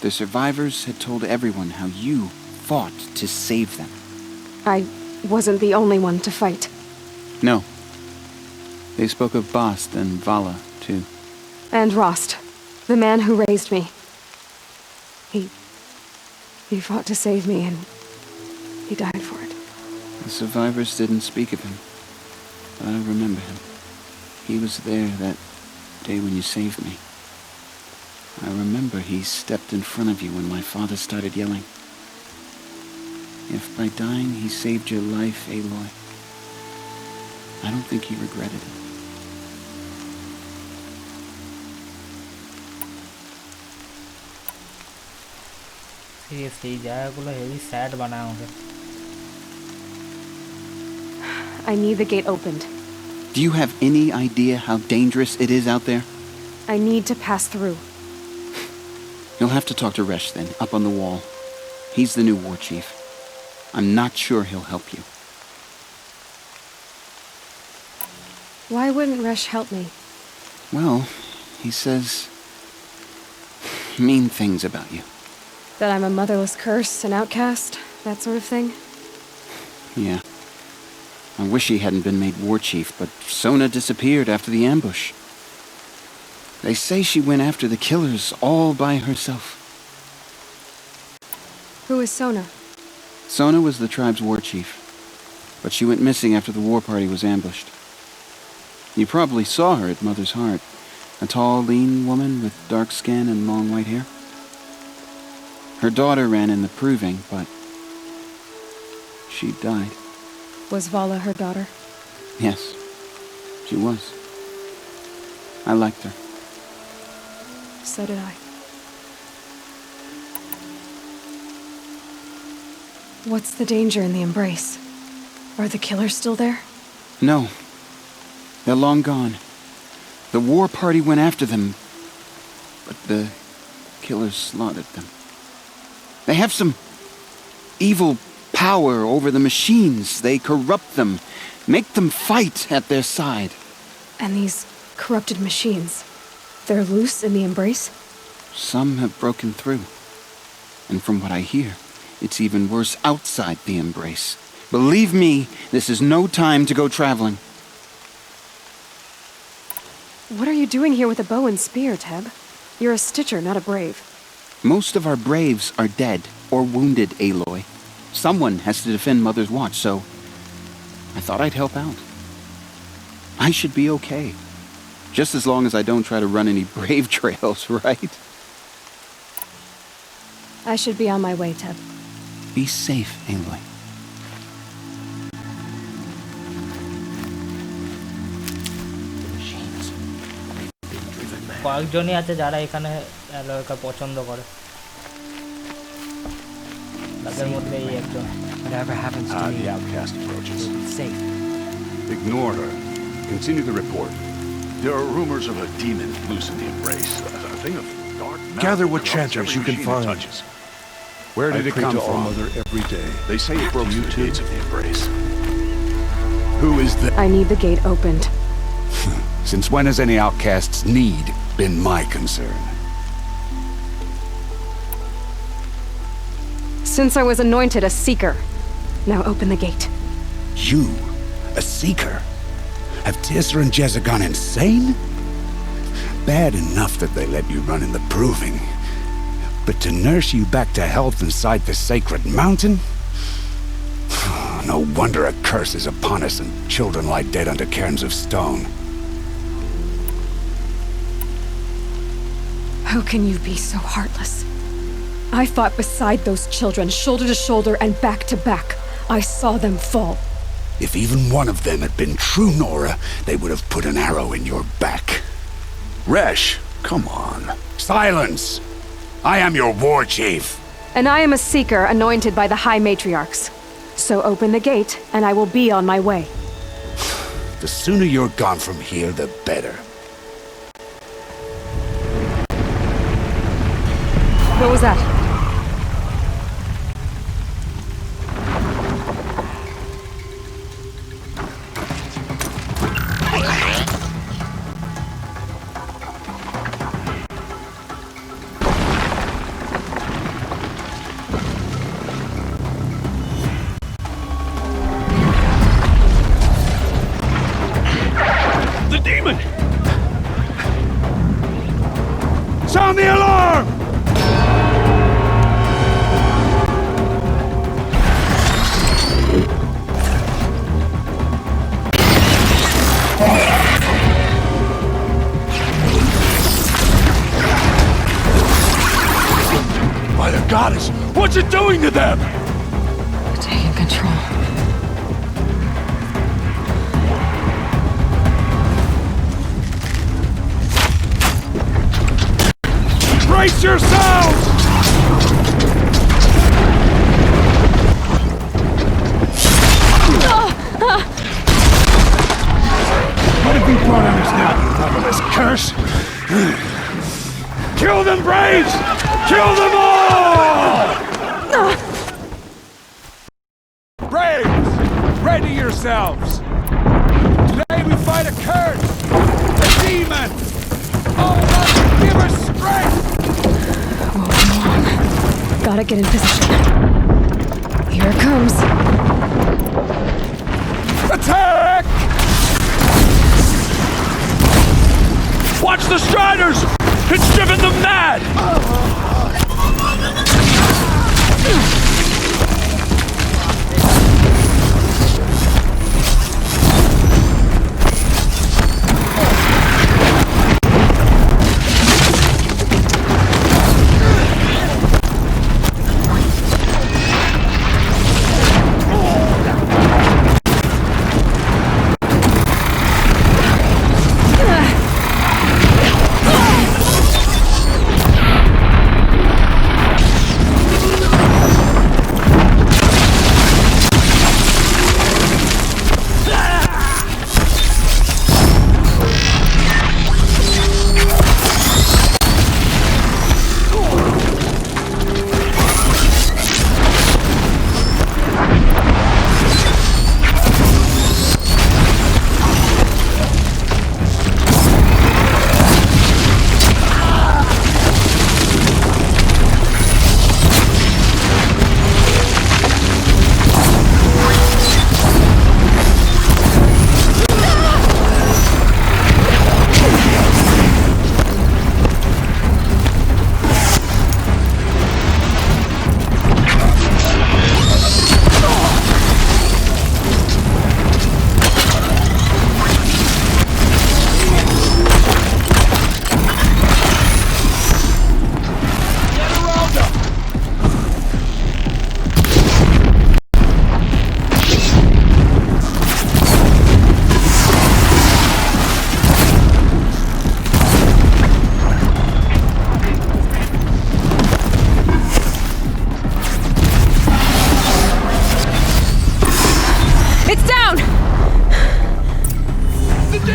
S22: The survivors had told everyone how you fought to save them.
S2: I wasn't the only one to fight.
S22: No. They spoke of Bast and Vala, too.
S2: And Rost, the man who raised me. He fought to save me, and he died for it.
S22: The survivors didn't speak of him, but I remember him. He was there that day when you saved me. I remember he stepped in front of you when my father started yelling. If by dying he saved your life, Aloy, I don't think he regretted it.
S1: Seriously, জায়গাগুলো heavy sad বানায় আমাকে.
S2: I need the gate opened.
S22: Do you have any idea how dangerous it is out there?
S2: I need to pass through.
S22: You'll have to talk to Resh then, up on the wall. He's the new war chief. I'm not sure he'll help you.
S2: Why wouldn't Resh help me?
S22: Well, he says mean things about you.
S2: That I'm a motherless curse, an outcast, that sort of thing?
S22: Yeah. I wish he hadn't been made war chief, but Sona disappeared after the ambush. They say she went after the killers all by herself.
S2: Who is Sona?
S22: Sona was the tribe's war chief, but she went missing after the war party was ambushed. You probably saw her at Mother's Heart, a tall, lean woman with dark skin and long white hair. Her daughter ran in the proving, but she died.
S2: Was Vala her daughter?
S22: Yes, she was. I liked her.
S2: So did I. What's the danger in the embrace? Are the killers still there?
S22: No. They're long gone. The war party went after them, but the killers slaughtered them. They have some evil power over the machines. They corrupt them, make them fight at their side.
S2: And these corrupted machines, they're loose in the embrace?
S22: Some have broken through. And from what I hear, it's even worse outside the embrace. Believe me, this is no time to go traveling.
S2: What are you doing here with a bow and spear, Teb? You're a Stitcher, not a Brave.
S22: Most of our Braves are dead or wounded, Aloy. Someone has to defend Mother's Watch, so I thought I'd help out. I should be okay. Just as long as I don't try to run any Brave trails, right?
S2: I should be on my way, Teb.
S22: Be safe, Aloy.
S1: কয়েকজনই আছে যারা এখানে অ্যালয়কে পছন্দ করে তাদের মধ্যে এই একজন
S3: Whatever happens to me, the outcast approaches. Safe. Ignore her. Continue the report. There are rumors of a demon loose in the embrace. A thing of dark matter.
S21: Gather what
S3: corrupts
S21: chanters
S3: every
S21: you can
S3: machine it
S21: find.
S3: touches. Where did it
S21: pray
S3: come
S21: to
S3: from?
S21: All-Mother every day.
S3: They say it broke through the gates of the embrace. Who is the...
S2: I need the gate opened.
S3: Since when has any outcast's need been my concern?
S2: Since I was anointed a Seeker. Now open the gate.
S3: You? A Seeker? Have Tirsa and Jezza gone insane? Bad enough that they let you run in the proving. But to nurse you back to health inside the sacred mountain? No wonder a curse is upon us and children lie dead under cairns of stone.
S2: How can you be so heartless? I fought beside those children, shoulder to shoulder and back to back. I saw them fall.
S3: If even one of them had been true Nora, they would have put an arrow in your back. Resh, come on. Silence! I am your war chief.
S2: And I am a seeker anointed by the High Matriarchs. So open the gate, and I will be on my way.
S3: The sooner you're gone from here, the better.
S2: What was that?
S3: The demon! Sound the alarm! By the goddess, what's it doing to them?
S2: Taking control.
S3: Brace yourselves! What have we brought on us now, you motherless curse? Kill them, Braves! Kill them all! Braves! Ready yourselves! Today we fight a curse! A demon! Oh, Lord, give us strength!
S2: Won't be long. Gotta get in position. Here it comes.
S3: Attack! Watch the Striders! It's driven them mad!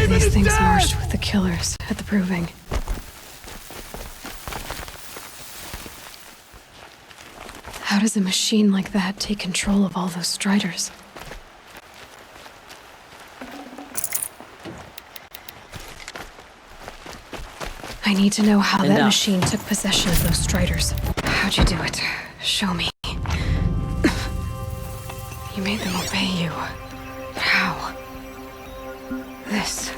S2: These things marched with the killers at the Proving. How does a machine like that take control of all those Striders? I need to know how that machine took possession of those Striders. How'd you do it? Show me. You made them obey you. How? This.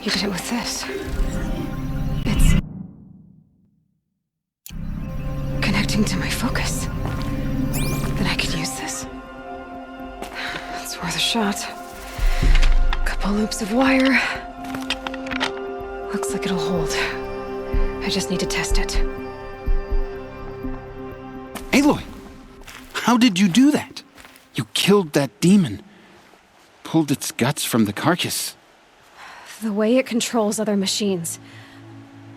S2: You did it with this. It's connecting to my focus. Then I could use this. It's worth a shot. Couple loops of wire. Looks like it'll hold. I just need to test it.
S22: Aloy! How did you do that? You killed that demon. Pulled its guts from the carcass.
S2: The way it controls other machines.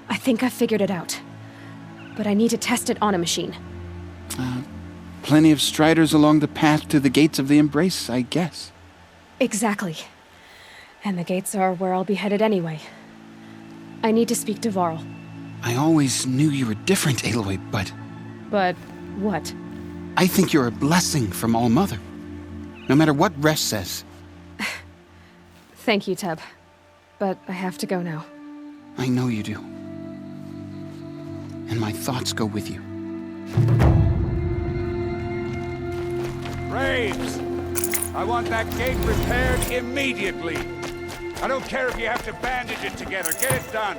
S2: I think I figured it out. But I need to test it on a machine.
S22: Plenty of striders along the path to the gates of the Embrace, I guess.
S2: Exactly. And the gates are where I'll be headed anyway. I need to speak to Varl.
S22: I always knew you were different, Aloy, but...
S2: But what?
S22: I think you're a blessing from All-Mother. No matter what Resh says.
S2: Thank you, Teb. But I have to go now.
S22: I know you do. And my thoughts go with you.
S6: Braves! I want that gate repaired immediately. I don't care if you have to bandage it together. Get it done.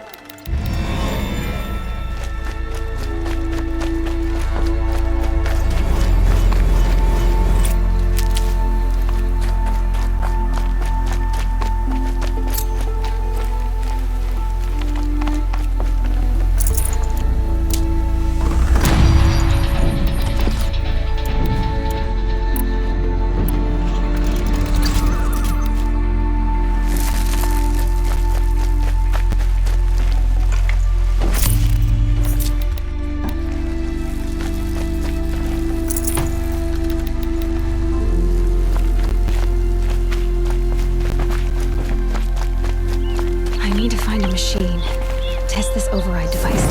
S2: override device.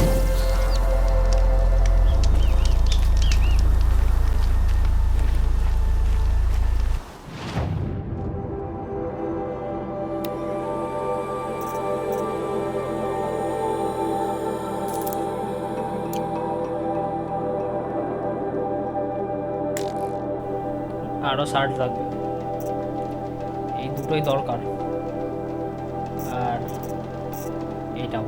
S1: আরো 60 লাগবে, এই দুটোই দরকার আর এইটাও।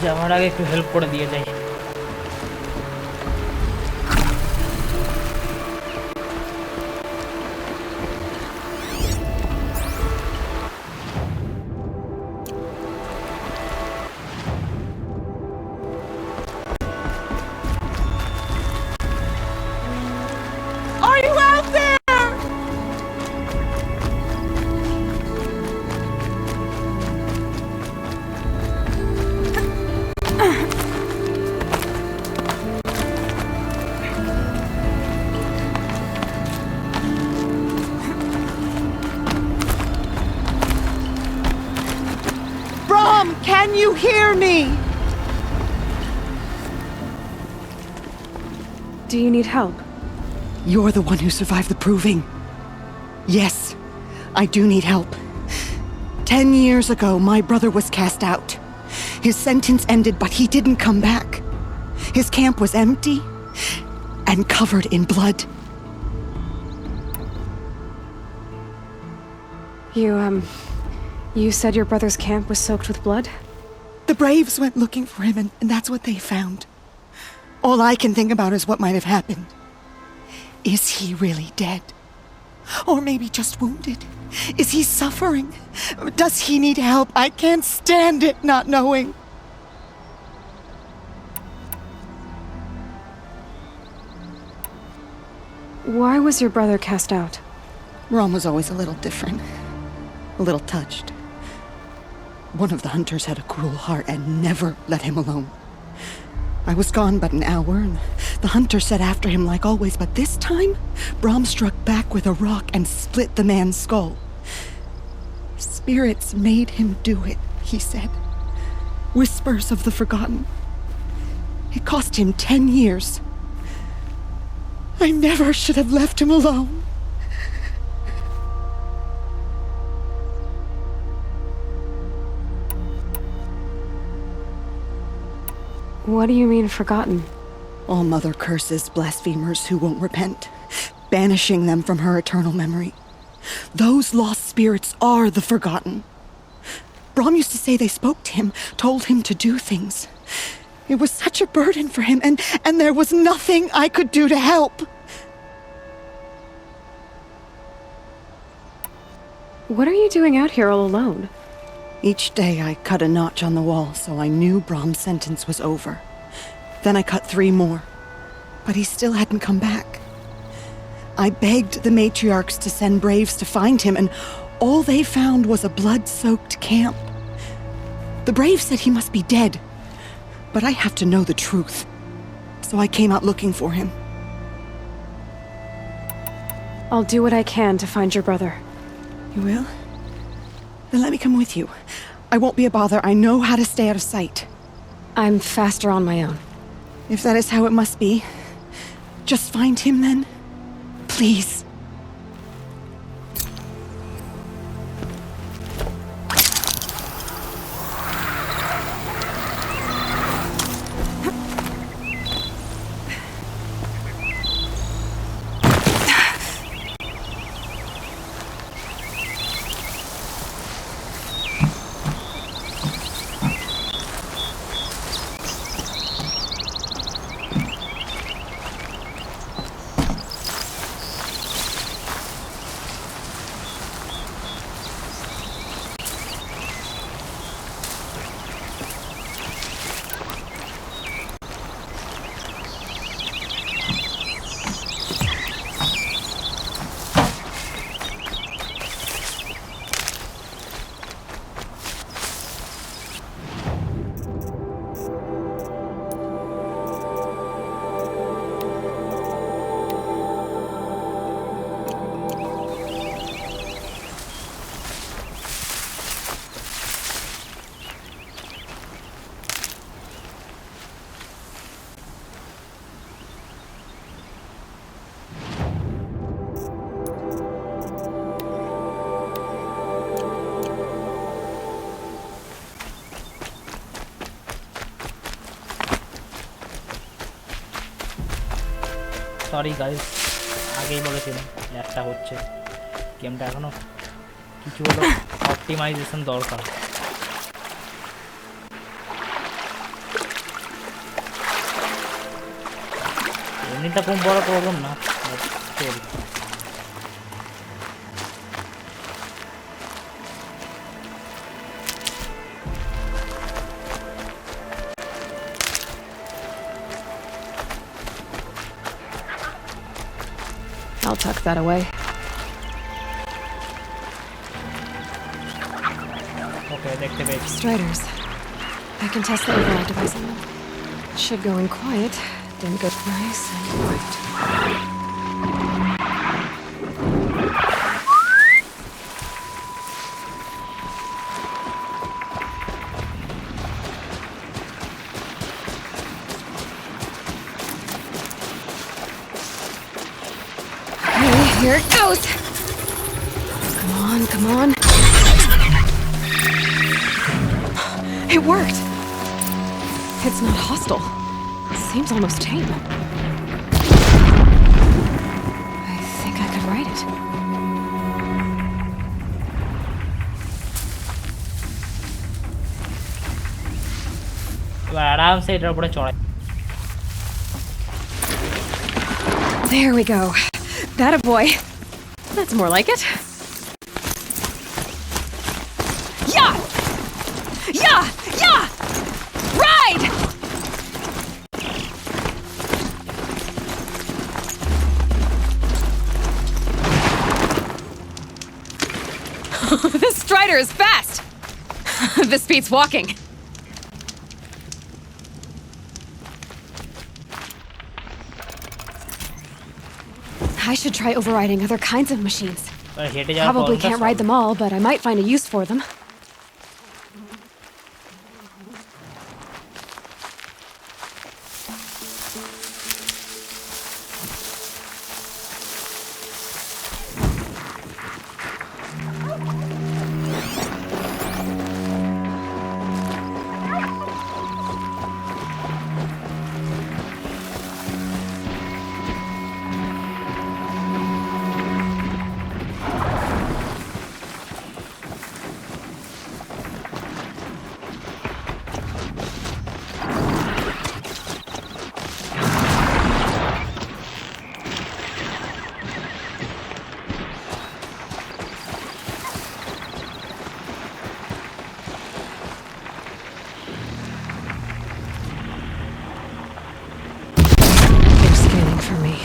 S1: যাওয়ার আগে একটু help করে দিয়ে যাই।
S4: Can you hear me?
S2: Do you need help?
S4: You're the one who survived the proving. Yes, I do need help. 10 years ago, my brother was cast out. His sentence ended, but he didn't come back. His camp was empty and covered in blood.
S2: You said your brother's camp was soaked with blood?
S4: The Braves went looking for him, and that's what they found. All I can think about is what might have happened. Is he really dead? Or maybe just wounded? Is he suffering? Does he need help? I can't stand it not knowing.
S2: Why was your brother cast out?
S4: Rom was always a little different. A little touched. One of the hunters had a cruel heart and never let him alone. I was gone but an hour, and the hunter set after him like always, but this time, Brom struck back with a rock and split the man's skull. Spirits made him do it, he said. Whispers of the forgotten. It cost him 10 years. I never should have left him alone.
S2: What do you mean, forgotten?
S4: All Mother curses blasphemers who won't repent, banishing them from her eternal memory. Those lost spirits are the forgotten. Brom used to say they spoke to him, told him to do things. It was such a burden for him, and there was nothing I could do to help.
S2: What are you doing out here all alone?
S4: Each day I cut a notch on the wall, so I knew Brom's sentence was over. Then I cut 3 more, but he still hadn't come back. I begged the matriarchs to send Braves to find him, and all they found was a blood-soaked camp. The Braves said he must be dead, but I have to know the truth, so I came out looking for him.
S2: I'll do what I can to find your brother.
S4: You will? Then let me come with you. I won't be a bother. I know how to stay out of sight.
S2: I'm faster on my own.
S4: If that is how it must be, just find him then. Please.
S1: Sorry guys, আগেই বলেছিলাম ল্যাগটা হচ্ছে। গেমটা এখনো কিছু হলো optimisation দরকার। এমনিটা খুব বড় প্রবলেম না, still
S2: I'll tuck that away.
S1: Okay, দেখতে পেয়েছি।
S2: Striders. I can test the override device on them. Should go in quiet, then go nice and bright. Here it goes. Come on, come on. It worked. It's not hostile. Seems almost tame. I think I could ride it.
S1: आराम से इधर ऊपर चढ़ाई.
S2: There we go. That a boy. That's more like it. Yeah! Yeah! Yeah! Ride! This Strider is fast! This beats walking. I should try overriding other kinds of machines. Probably can't ride them all, but I might find a use for them. For me.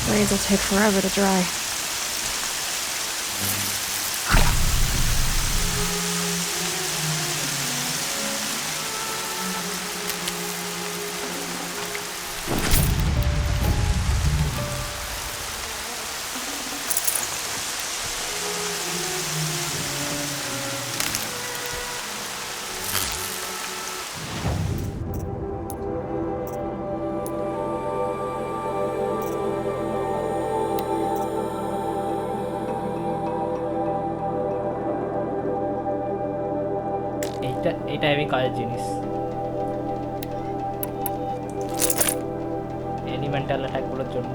S2: Blades will take forever to dry.
S1: এটা আমি কাজের জিনিস elemental attack করার জন্য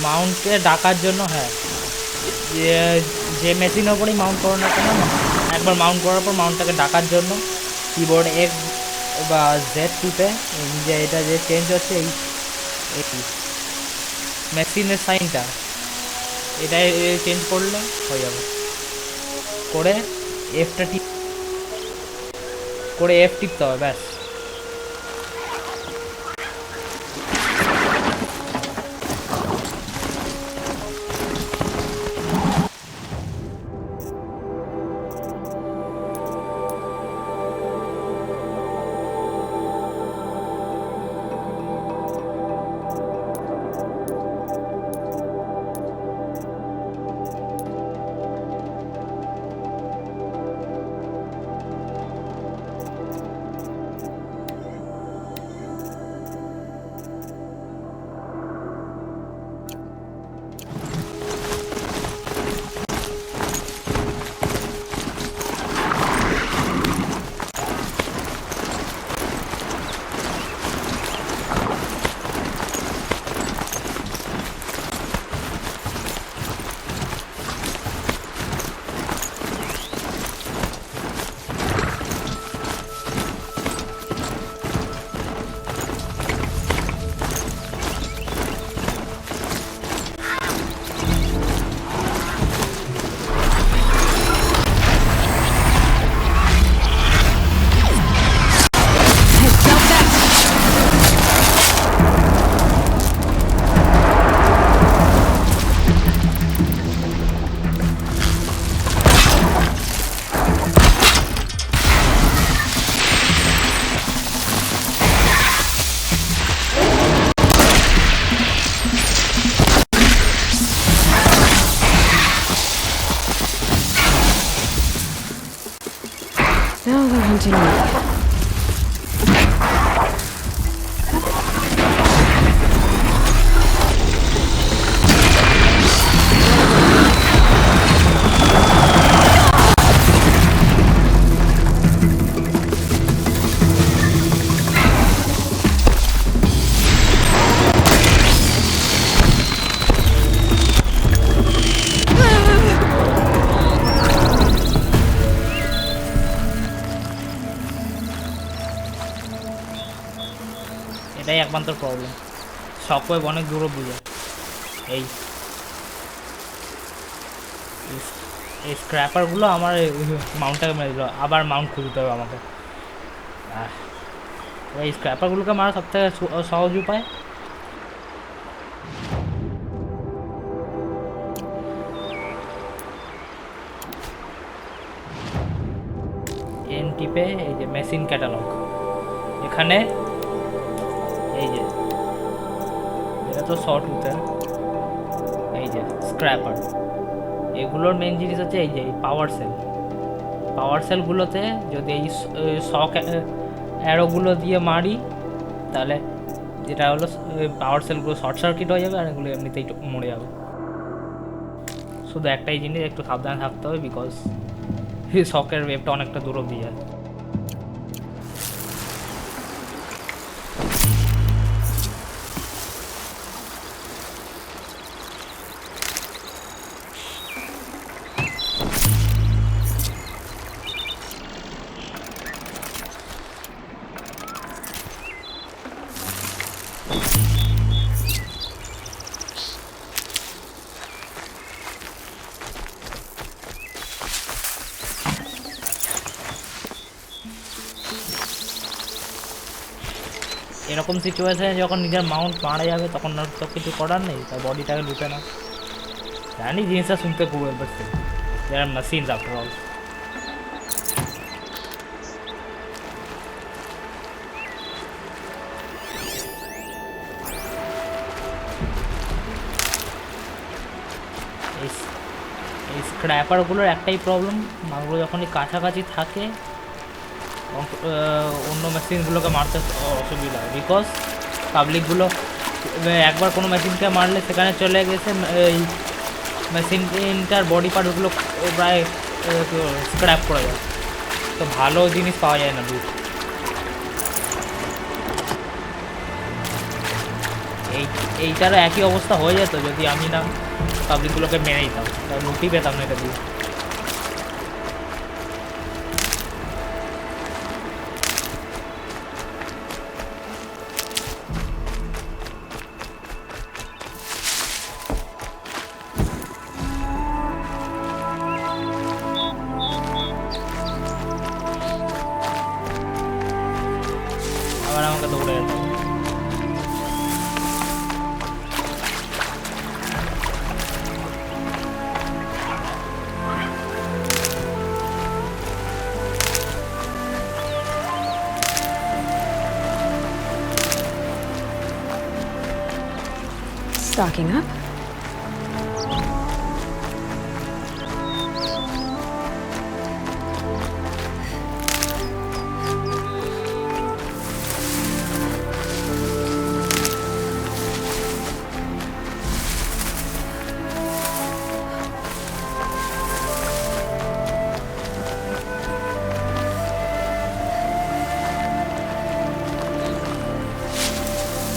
S1: মাউন্টকে ডাকার জন্য, হ্যাঁ, যে মেশিনের ওপরেই মাউন্ট করো না কেন, একবার মাউন্ট করার পর মাউন্টটাকে ডাকার জন্য কিবোর্ড X বা Z2-তে যে এটা যে চেঞ্জ হচ্ছে এই মেশিনের সাইনটা, এটাই চেঞ্জ করলে হয়ে যাবে। করে F-টা করে F টিপতে হবে, ব্যাস।
S2: Now they're hunting me.
S1: এটাই একমাত্র প্রবলেম, শকওয়েভ অনেক দূরে বুঝে। এই স্ক্র্যাপারগুলো আমার মাউন্টটাকে মেরে দিল, আবার মাউন্ট খুঁজতে হবে আমাকে। এই স্ক্র্যাপারগুলোকে মারা সবথেকে সহজ উপায়। এন টিপে এই যে মেশিন ক্যাটালগ, এখানে এই যে এটা তো শর্ট উঠে, এই যে স্ক্র্যাপার, এগুলোর মেন জিনিস হচ্ছে এই যে পাওয়ার সেলগুলোতে যদি এই শক অ্যারোগুলো দিয়ে মারি তাহলে যেটা হলো পাওয়ার সেলগুলো শর্ট সার্কিট হয়ে যাবে আর এগুলো এমনিতেই মরে যাবে। শুধু একটাই জিনিস একটু সাবধানে থাকতে হবে, বিকজ শকের ওয়েভটা অনেকটা দূর অব্দি যায়। এরকম সিচুয়েশনে যখন নিজের মাউন্ট মারা যাবে তখন তো কিছু করার নেই, তার বডিটাকে লুটে না। জানি জিনিসটা শুনতে খুব ইন্টারেস্টিং, দেয়ার আর মেশিনস আফটার অল। এই স্ক্র্যাপারগুলোর একটাই প্রবলেম, মাগুলো যখনই কাছাকাছি থাকে অন্য মেশিনগুলোকে মারতে অসুবিধা হয়, বিকজ পাবলিকগুলো একবার কোনো মেশিনকে মারলে সেখানে চলে গেছে এই মেশিনটার বডি পার্টগুলো প্রায় স্ক্র্যাপ করে যায়, তো ভালো জিনিস পাওয়া যায় না লুট। এইটারও একই অবস্থা হয়ে যেত যদি আমি না পাবলিকগুলোকে মেনে নিতাম, তাহলে মুক্তি পেতাম না এটা দিয়ে। আবার আমাকে দৌড়ে যেতে হবে।
S2: Stocking up.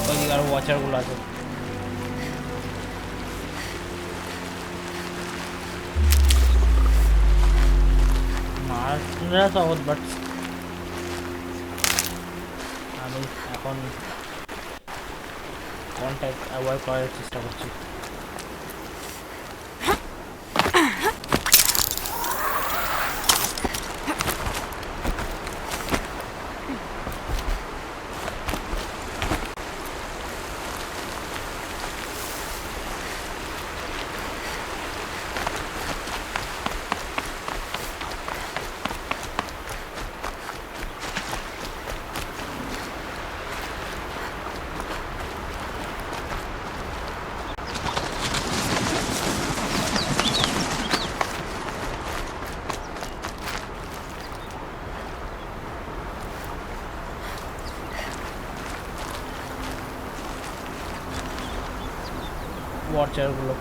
S1: ওইদিকে আরো ওয়াচারগুলো আছে। মারা সহজ, বাট আমি এখন কন্ট্যাক্ট অ্যাভয়েড করার চেষ্টা করছি। ওয়াচারগুলো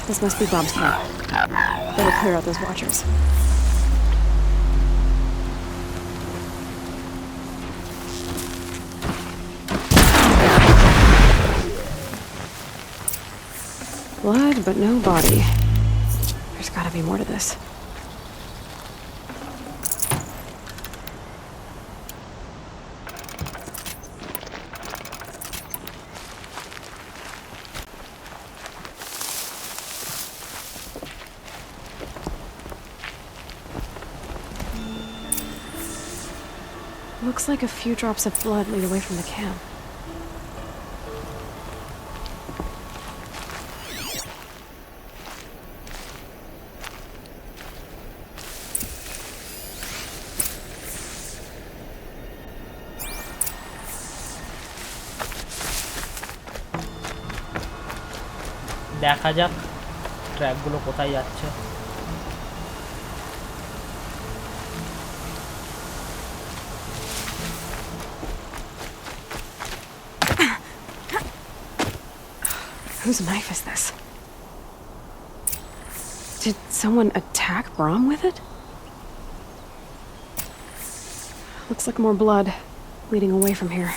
S2: This must be Bob's camp. Better clear out those watchers. Blood, but no body. There's gotta be more to this. Looks like a few drops of blood lead away from the camp.
S1: দেখা যাক ট্র্যাকগুলো কোথায় যাচ্ছে।
S2: Whose knife is this? Did someone attack Brom with it? Looks like more blood leading away from here.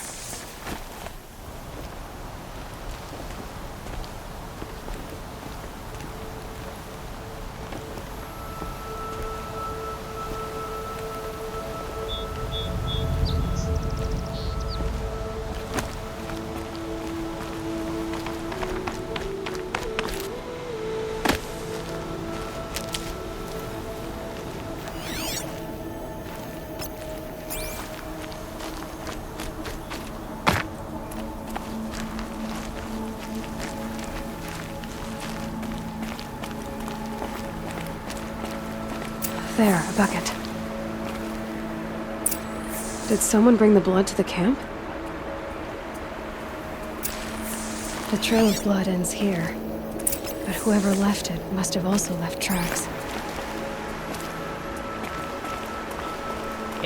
S2: There, a bucket. Did someone bring the blood to the camp? The trail of blood ends here, but whoever left it must have also left tracks.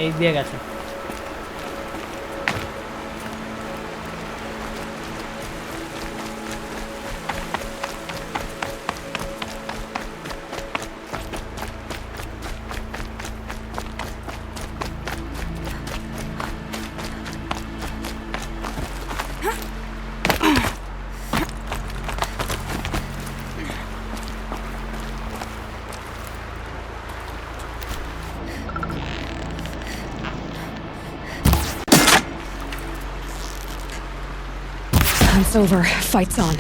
S1: এই দিয়ে গেছে।
S2: Hunt's over. Fight's on.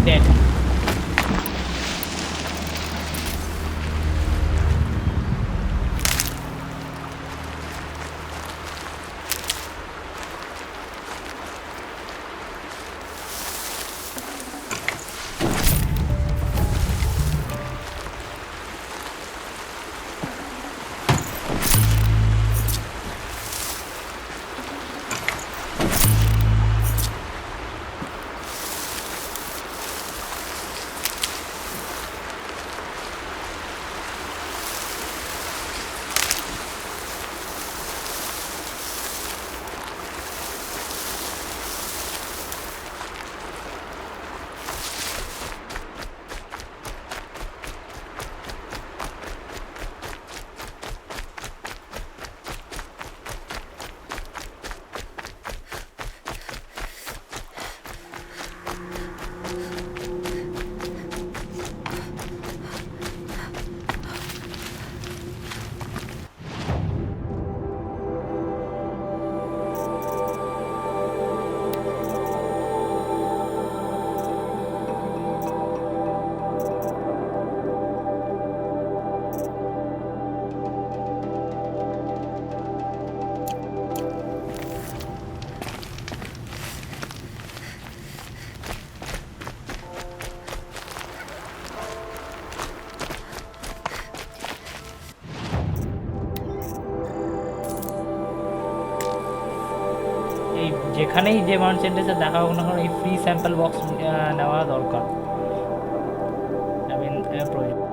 S1: Dead. যেখানেই যে মার্চেন্টেসে দেখা হোক না কারণ এই ফ্রি স্যাম্পল বক্স নেওয়া দরকার। আই মিন প্রয়োজন।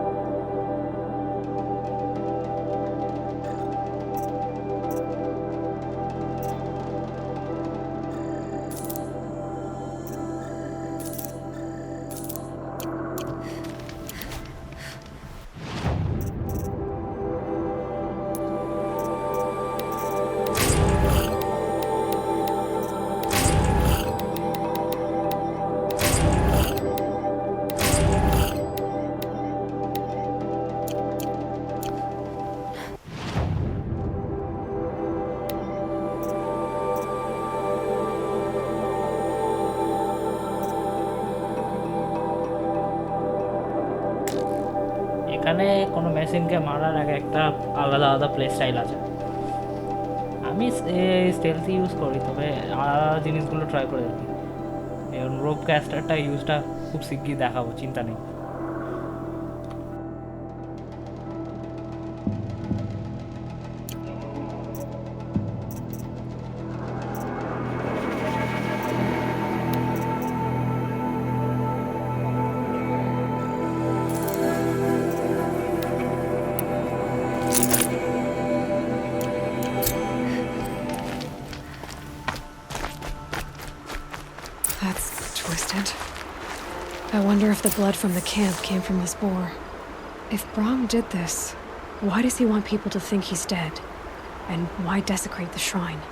S1: এখানে কোনো মেশিনকে মারার আগে একটা আলাদা আলাদা প্লে স্টাইল আছে। আমি স্টেলথি ইউজ করি, তবে আলাদা জিনিসগুলো ট্রাই করে দেখি। যেমন রোপ ক্যাস্টারটা ইউজটা খুব শিগগির দেখাবো, চিন্তা নেই।
S2: That's twisted. I wonder if the blood from the camp came from this boar. If Brahm did this, why does he want people to think he's dead? And why desecrate the shrine?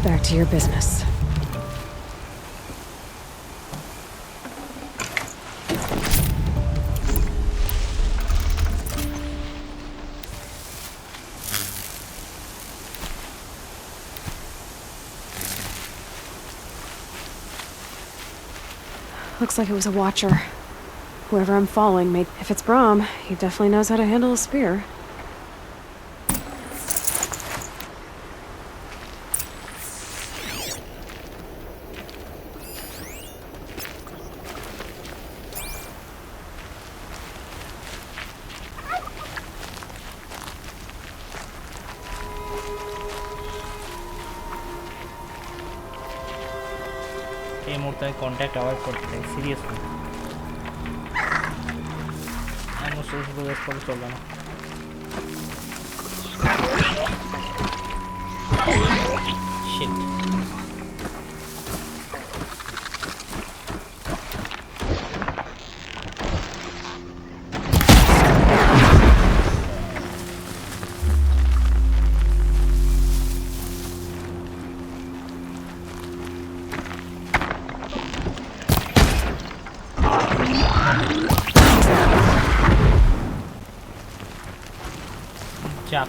S2: Back to your business. Looks like it was a watcher. Whoever I'm following made... If it's Brahm, he definitely knows how to handle a spear.
S1: এই মুহূর্তে আমি contact avoid করতে চাই seriously এমন শুধু West করে চলবে না শিট Jack.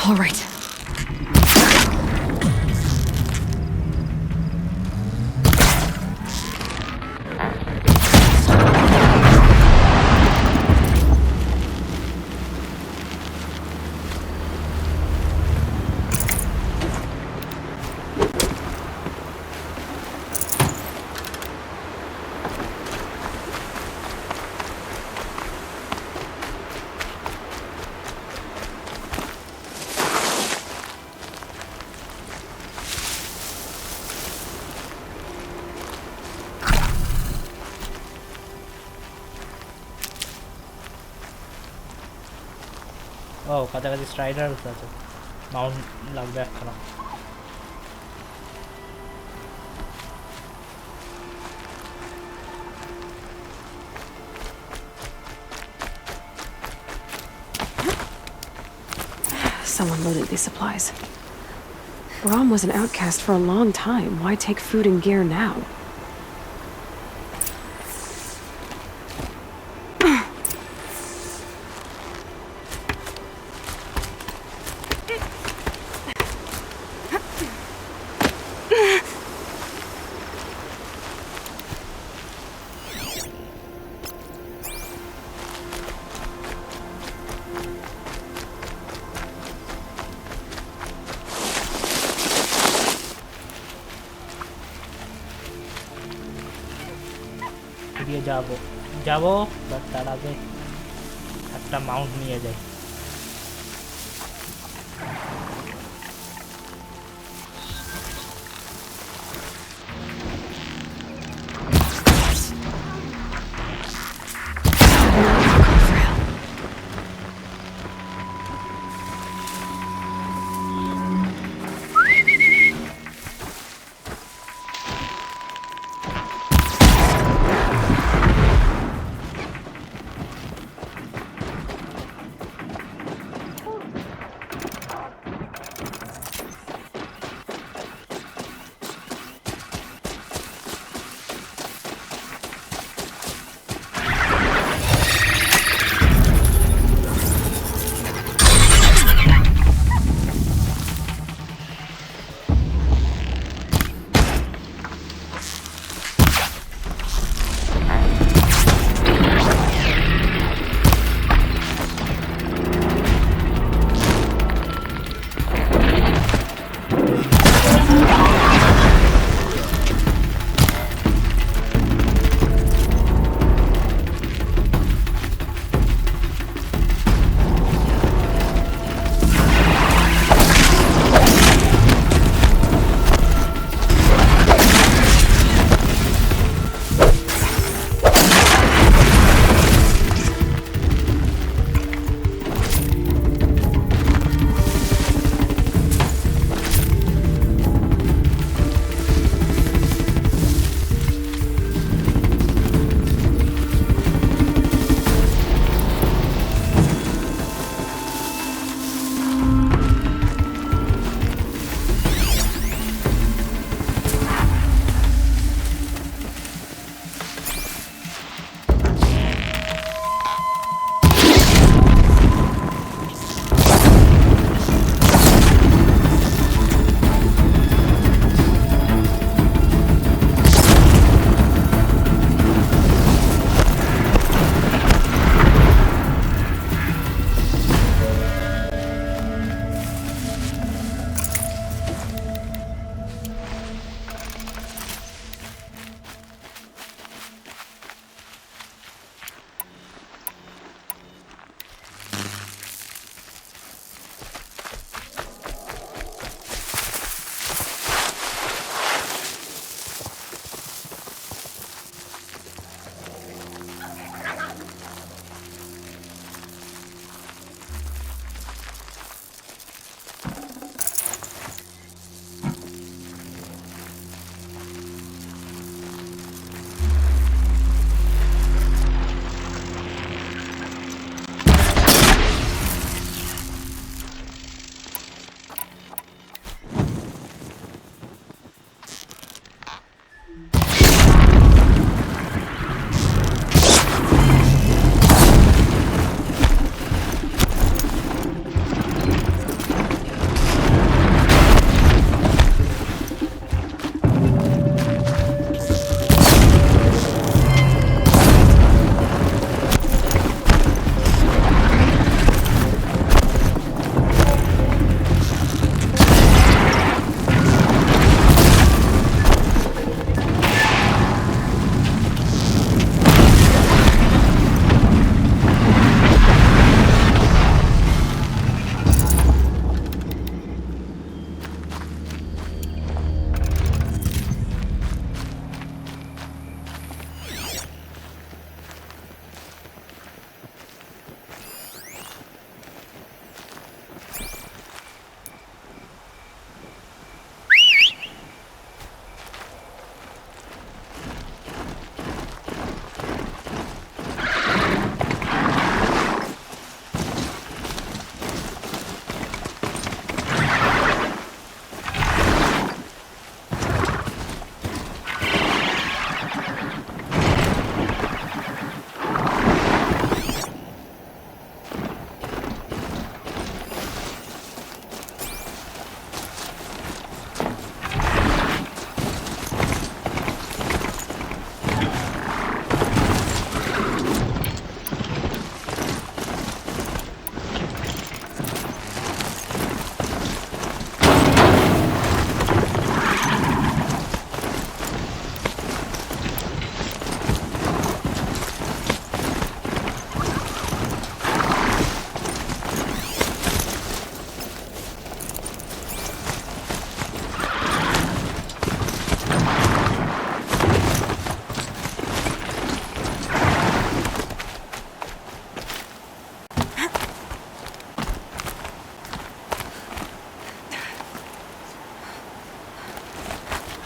S2: All right.
S1: ও কাছাকাছি স্ট্রাইডার আছে মাউন্ট লাগবে একখানা
S2: Someone loaded these supplies. Brahm was an outcast for a long time. Why take food and gear now?
S1: দিয়ে যাবো বাট তার আগে একটা মাউন্ট নিয়ে যাই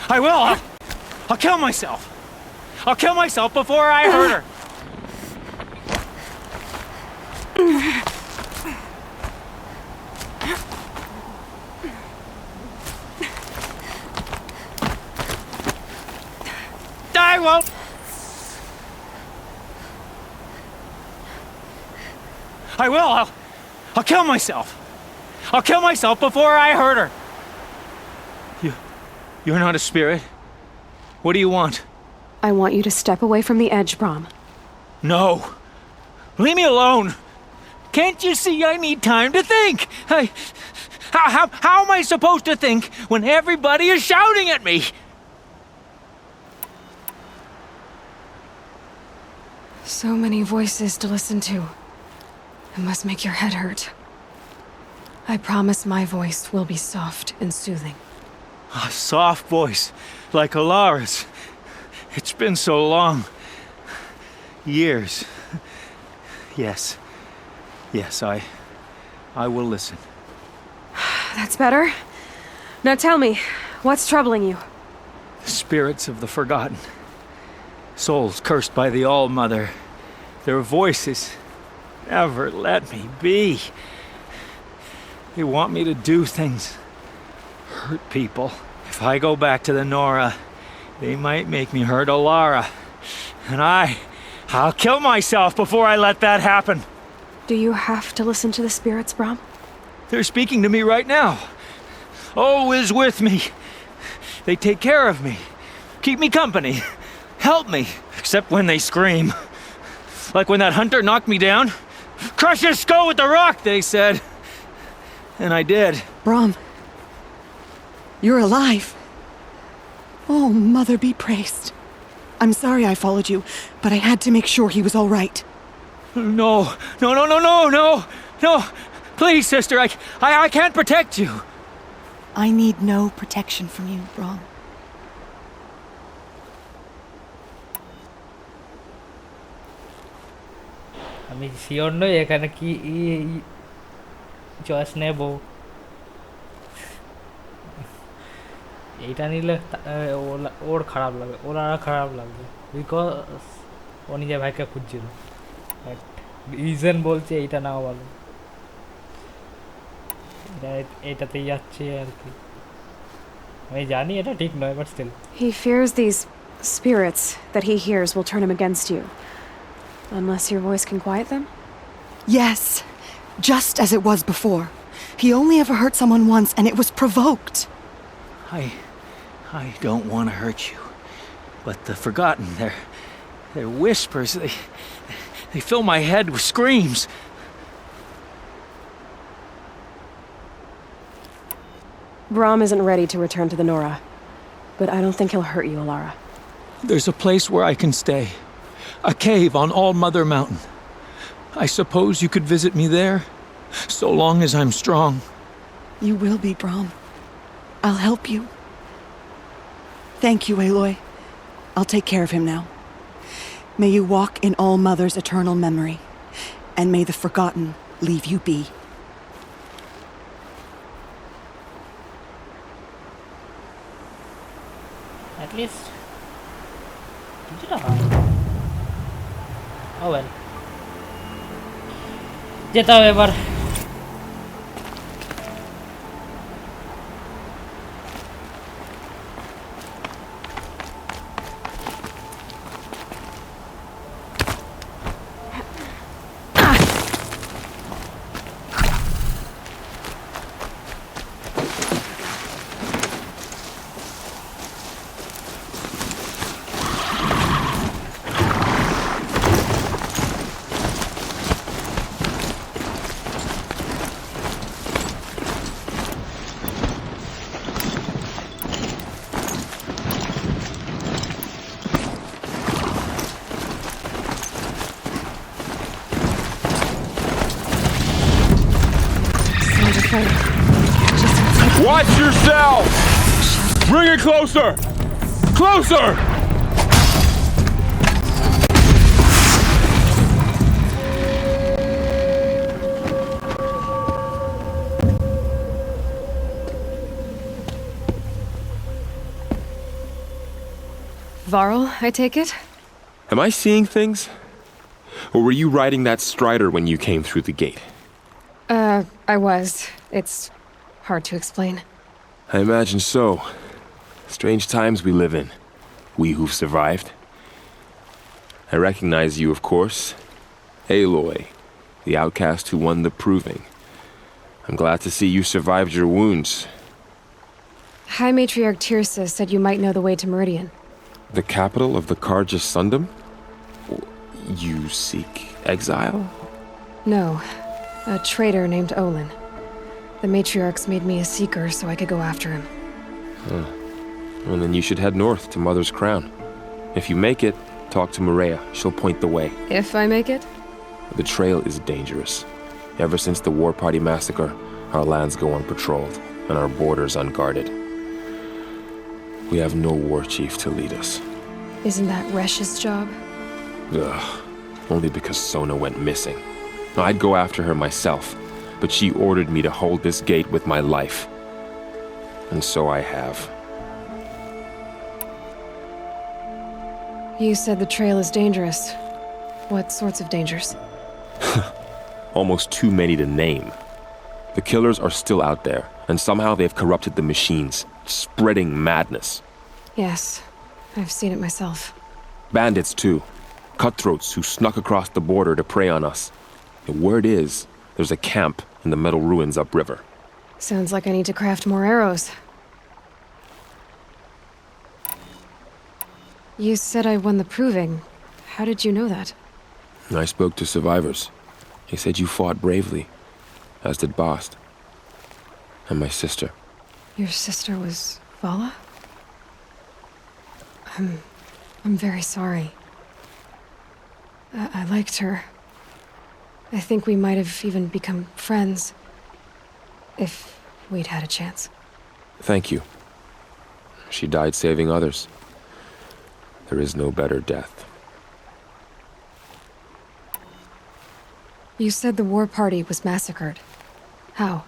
S5: I will! I'll kill myself! I'll kill myself before I hurt her! I won't! I will! I'll kill myself! I'll kill myself before I hurt her! You're not a spirit. What do you want?
S2: I want you to step away from the edge, Brom.
S5: No! Leave me alone! Can't you see I need time to think? How am I supposed to think when everybody is shouting at me?
S2: So many voices to listen to. It must make your head hurt. I promise my voice will be soft and soothing.
S5: A soft voice, like Alara's. It's been so long. Years. Yes. Yes, I will listen.
S2: That's better. Now tell me, what's troubling you?
S5: Spirits of the forgotten. Souls cursed by the All-Mother. Their voices never let me be. They want me to do things. Hurt people. If I go back to the Nora, they might make me hurt Alara. And I'll kill myself before I let that happen.
S2: Do you have to listen to the spirits, Brom?
S5: They're speaking to me right now. Oh is with me. They take care of me. Keep me company. Help me. Except when they scream. Like when that hunter knocked me down. Crush his skull with the rock, they said. And I did.
S15: Brom. You're alive. Oh, Mother be praised. I'm sorry I followed you, but I had to make sure he was all right.
S5: No. Please, sister, I can't protect you.
S15: I need no protection from you, Brom.
S1: আমি sure নই এখানে কি choice নেব এইটা নিলে ওর খারাপ লাগবে ওর আর খারাপ লাগবে বিকজ ও নিজের ভাইকে খুঁজছিল রিজন বলছে এইটা নাও ভালো এটাতেই যাচ্ছে আর কি আমি জানি এটা ঠিক নয় but still
S2: He fears these spirits that he hears will turn him against you. Unless your voice can quiet them?
S15: Yes, just as it was before. He only ever hurt someone once, and it was provoked.
S5: I don't want to hurt you, but the forgotten, their whispers, they fill my head with screams.
S2: Brom isn't ready to return to the Nora, but I don't think he'll hurt you, Alara.
S5: There's a place where I can stay. A cave on All-Mother Mountain. I suppose you could visit me there, so long as I'm strong.
S15: You will be, Brom. I'll help you. Thank you, Aloy. I'll take care of him now. May you walk in All-Mother's eternal memory, and may the forgotten leave you be.
S1: At least কিছুটা হয় ও well যেতে হবে এবার
S10: Watch yourself! Bring it closer! Closer!
S2: Varl, I take it?
S13: Am I seeing things? Or were you riding that strider when you came through the gate?
S2: I was. It's hard to explain.
S13: I imagine so. Strange times we live in. We who've survived. I recognize you, of course. Aloy, the outcast who won the Proving. I'm glad to see you survived your wounds.
S2: High Matriarch Tirsa said you might know the way to Meridian.
S13: The capital of the Carja Sundom? You seek exile?
S2: No. A traitor named Olin. The Matriarchs made me a seeker so I could go after him.
S13: Huh. Well, then you should head north to Mother's Crown. If you make it, talk to Maria. She'll point the way.
S2: If I make it?
S13: The trail is dangerous. Ever since the War Party massacre, our lands go unpatrolled, and our borders unguarded. We have no war chief to lead us.
S2: Isn't that Resh's job?
S13: Ugh. Only because Sona went missing. I'd go after her myself, but she ordered me to hold this gate with my life. And so I have.
S2: You said the trail is dangerous. What sorts of dangers?
S13: Almost too many to name. The killers are still out there, and somehow they've corrupted the machines, spreading madness.
S2: Yes, I've seen it myself.
S13: Bandits, too. Cutthroats who snuck across the border to prey on us. The word is, there's a camp in the metal ruins upriver.
S2: Sounds like I need to craft more arrows. You said I won the Proving. How did you know that?
S13: I spoke to survivors. They said you fought bravely, as did Bast. And my sister.
S2: Your sister was Vala? I'm very sorry. I liked her. I think we might have even become friends. If we'd had a chance.
S13: Thank you. She died saving others. There is no better death.
S2: You said the war party was massacred. How?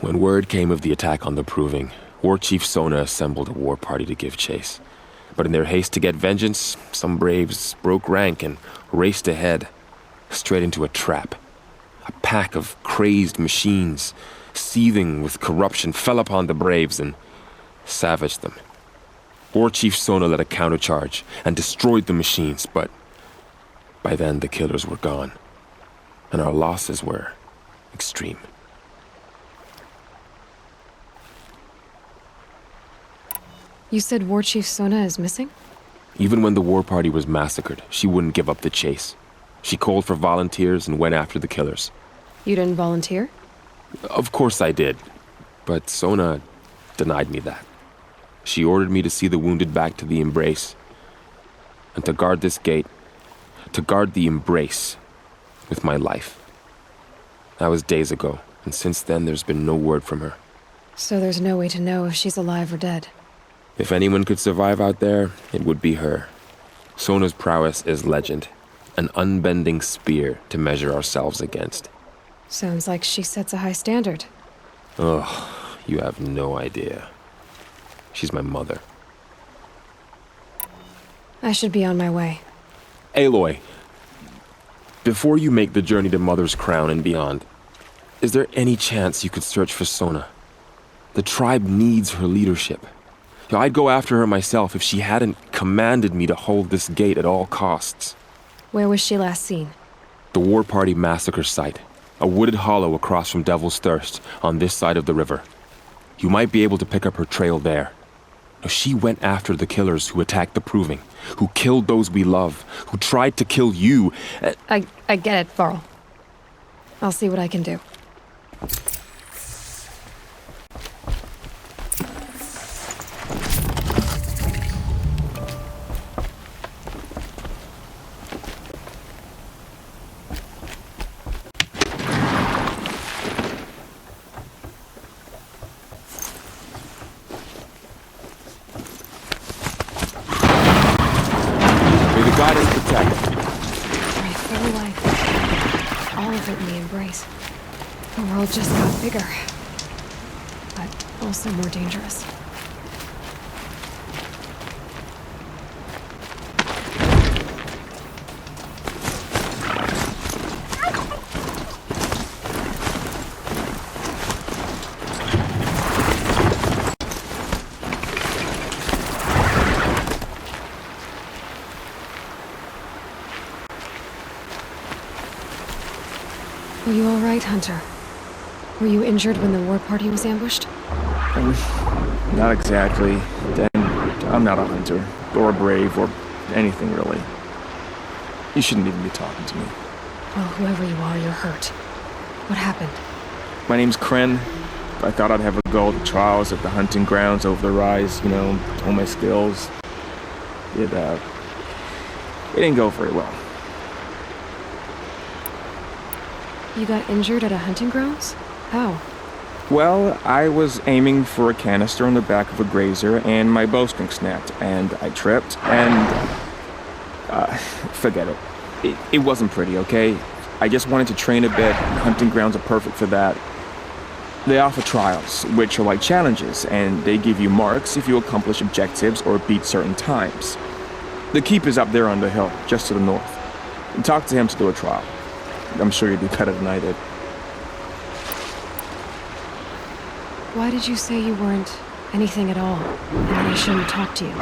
S13: When word came of the attack on the Proving, War Chief Sona assembled a war party to give chase. But in their haste to get vengeance, some braves broke rank and raced ahead, straight into a trap. A pack of crazed machines, seething with corruption, fell upon the braves and savaged them. War Chief Sona led a countercharge and destroyed the machines, but by then the killers were gone, and our losses were extreme.
S2: You said War Chief Sona is missing?
S13: Even when the war party was massacred, she wouldn't give up the chase. She called for volunteers and went after the killers.
S2: You didn't volunteer?
S13: Of course I did, but Sona denied me that. She ordered me to see the wounded back to the Embrace, and to guard this gate, to guard the Embrace with my life. That was days ago, and since then there's been no word from her.
S2: So there's no way to know if she's alive or dead.
S13: If anyone could survive out there, it would be her. Sona's prowess is legend, an unbending spear to measure ourselves against.
S2: Sounds like she sets a high standard.
S13: Ugh, you have no idea. She's my mother.
S2: I should be on my way.
S13: Aloy, before you make the journey to Mother's Crown and beyond, is there any chance you could search for Sona? The tribe needs her leadership. I'd go after her myself if she hadn't commanded me to hold this gate at all costs.
S2: Where was she last seen?
S13: The War Party massacre site. A wooded hollow across from Devil's Thirst, on this side of the river. You might be able to pick up her trail there. She went after the killers who attacked the Proving, who killed those we love, who tried to kill you.
S2: I get it, Varl. I'll see what I can do. The world just got bigger, but also more dangerous. Are you all right, Hunter? Were you injured when the war party was ambushed?
S13: Not exactly. Dan, I'm not a hunter, or a brave, or anything really. You shouldn't even be talking to me.
S2: Well, whoever you are, you're hurt. What happened?
S13: My name's Kren. I thought I'd have a go at the trials at the hunting grounds over the rise, you know, hone my skills. It didn't go very well.
S2: You got injured at a hunting grounds? How?
S13: Well, I was aiming for a canister on the back of a grazer, and my bowstring snapped, and I tripped, and... forget it. It wasn't pretty, okay? I just wanted to train a bit. Hunting grounds are perfect for that. They offer trials, which are like challenges, and they give you marks if you accomplish objectives or beat certain times. The keep is up there on the hill, just to the north. Talk to him to do a trial. I'm sure you'd do better than I did.
S2: Why did you say you weren't anything at all, and that I shouldn't talk to you?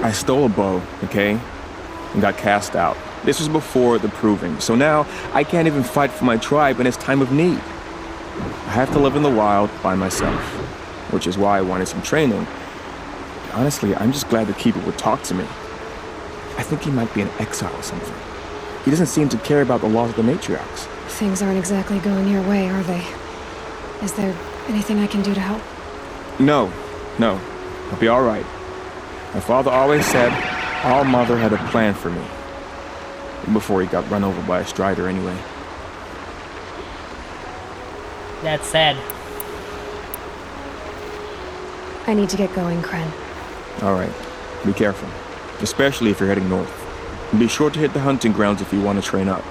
S13: I stole a bow, okay? And got cast out. This was before the proving, so now I can't even fight for my tribe in its time of need. I have to live in the wild by myself, which is why I wanted some training. Honestly, I'm just glad the keeper would talk to me. I think he might be in exile or something. He doesn't seem to care about the laws of the matriarchs.
S2: Things aren't exactly going your way, are they? Is there anything I can do to help?
S13: No. I'll be all right. My father always said All Mother had a plan for me. Before he got run over by a strider anyway.
S1: That's sad.
S2: I need to get going, Kren.
S13: Alright. Be careful. Especially if you're heading north. And be sure to hit the hunting grounds if you want to train up.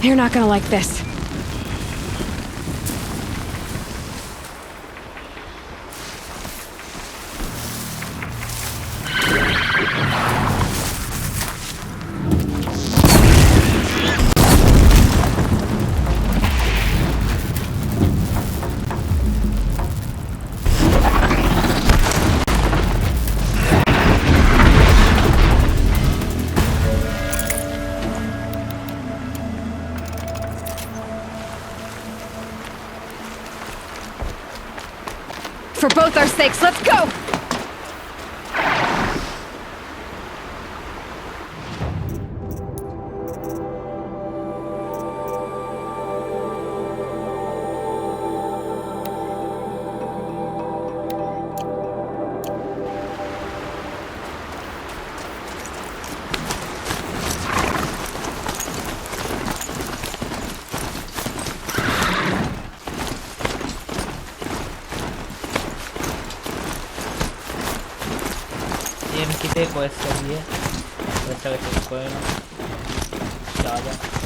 S2: You're not gonna like this. For both our sakes, let's go!
S1: quest है अच्छा कोई ना जा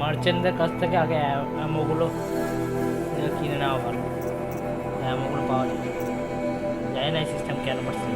S1: মার্চেন্টদের কাছ থেকে আগে অ্যামোগুলো কিনে নেওয়া ভালো, অ্যামোগুলো পাওয়া যায়। জানি না এই সিস্টেম কেন পারছে।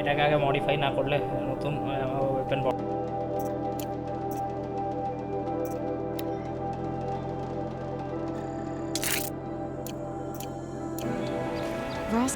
S1: এটাকে আগে মডিফাই না করলে নতুন weapon
S2: Ross.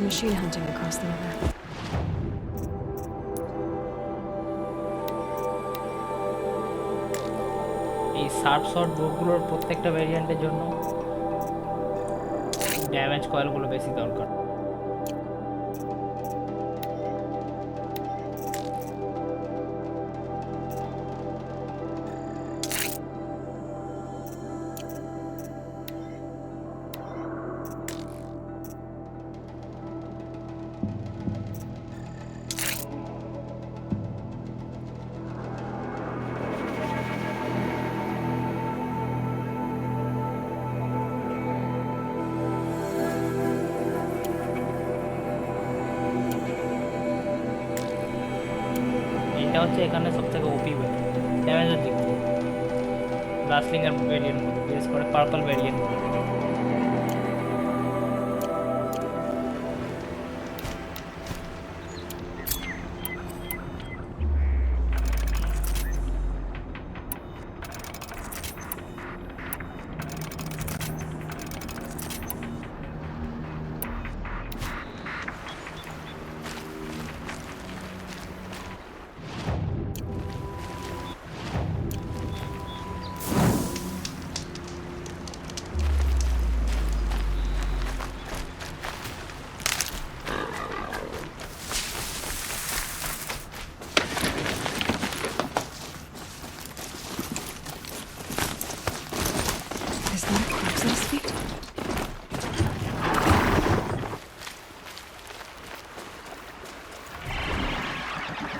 S2: Machine hunting across the river.
S1: এই শার্প শট বোগুলোর প্রত্যেকটা ভেরিয়েন্টের জন্য ড্যামেজ কয়েলগুলো বেশি দরকার। এটা হচ্ছে এখানে সবথেকে ওপি ওয়েপন ড্যামেজের দিক থেকে ব্লাস্টিংয়ের ভেরিয়েন্ট বিশেষ করে purple variant.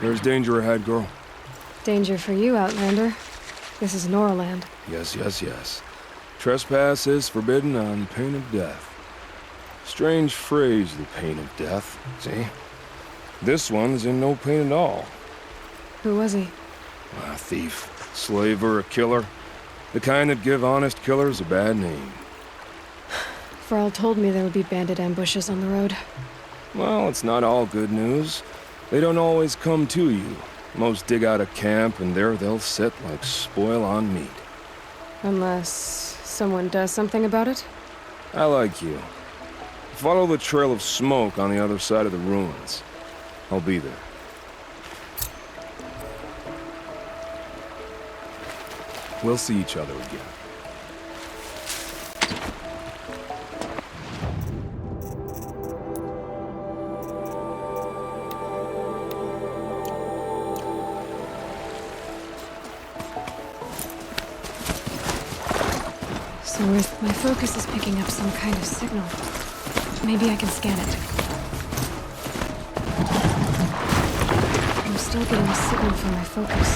S14: There's danger ahead, girl.
S2: Danger for you, Outlander. This is Norland.
S14: Yes. Trespass is forbidden on pain of death. Strange phrase, the pain of death. See? This one's in no pain at all.
S2: Who was he?
S14: A thief, slaver, a killer. The kind that give honest killers a bad name.
S2: Frall told me there would be bandit ambushes on the road.
S14: Well, it's not all good news. They don't always come to you. Most dig out a camp, and there they'll sit like spoil on meat.
S2: Unless someone does something about it?
S14: I like you. Follow the trail of smoke on the other side of the ruins. I'll be there. We'll see each other again.
S2: So if my focus is picking up some kind of signal, maybe I can scan it. I'm still getting a signal from my focus.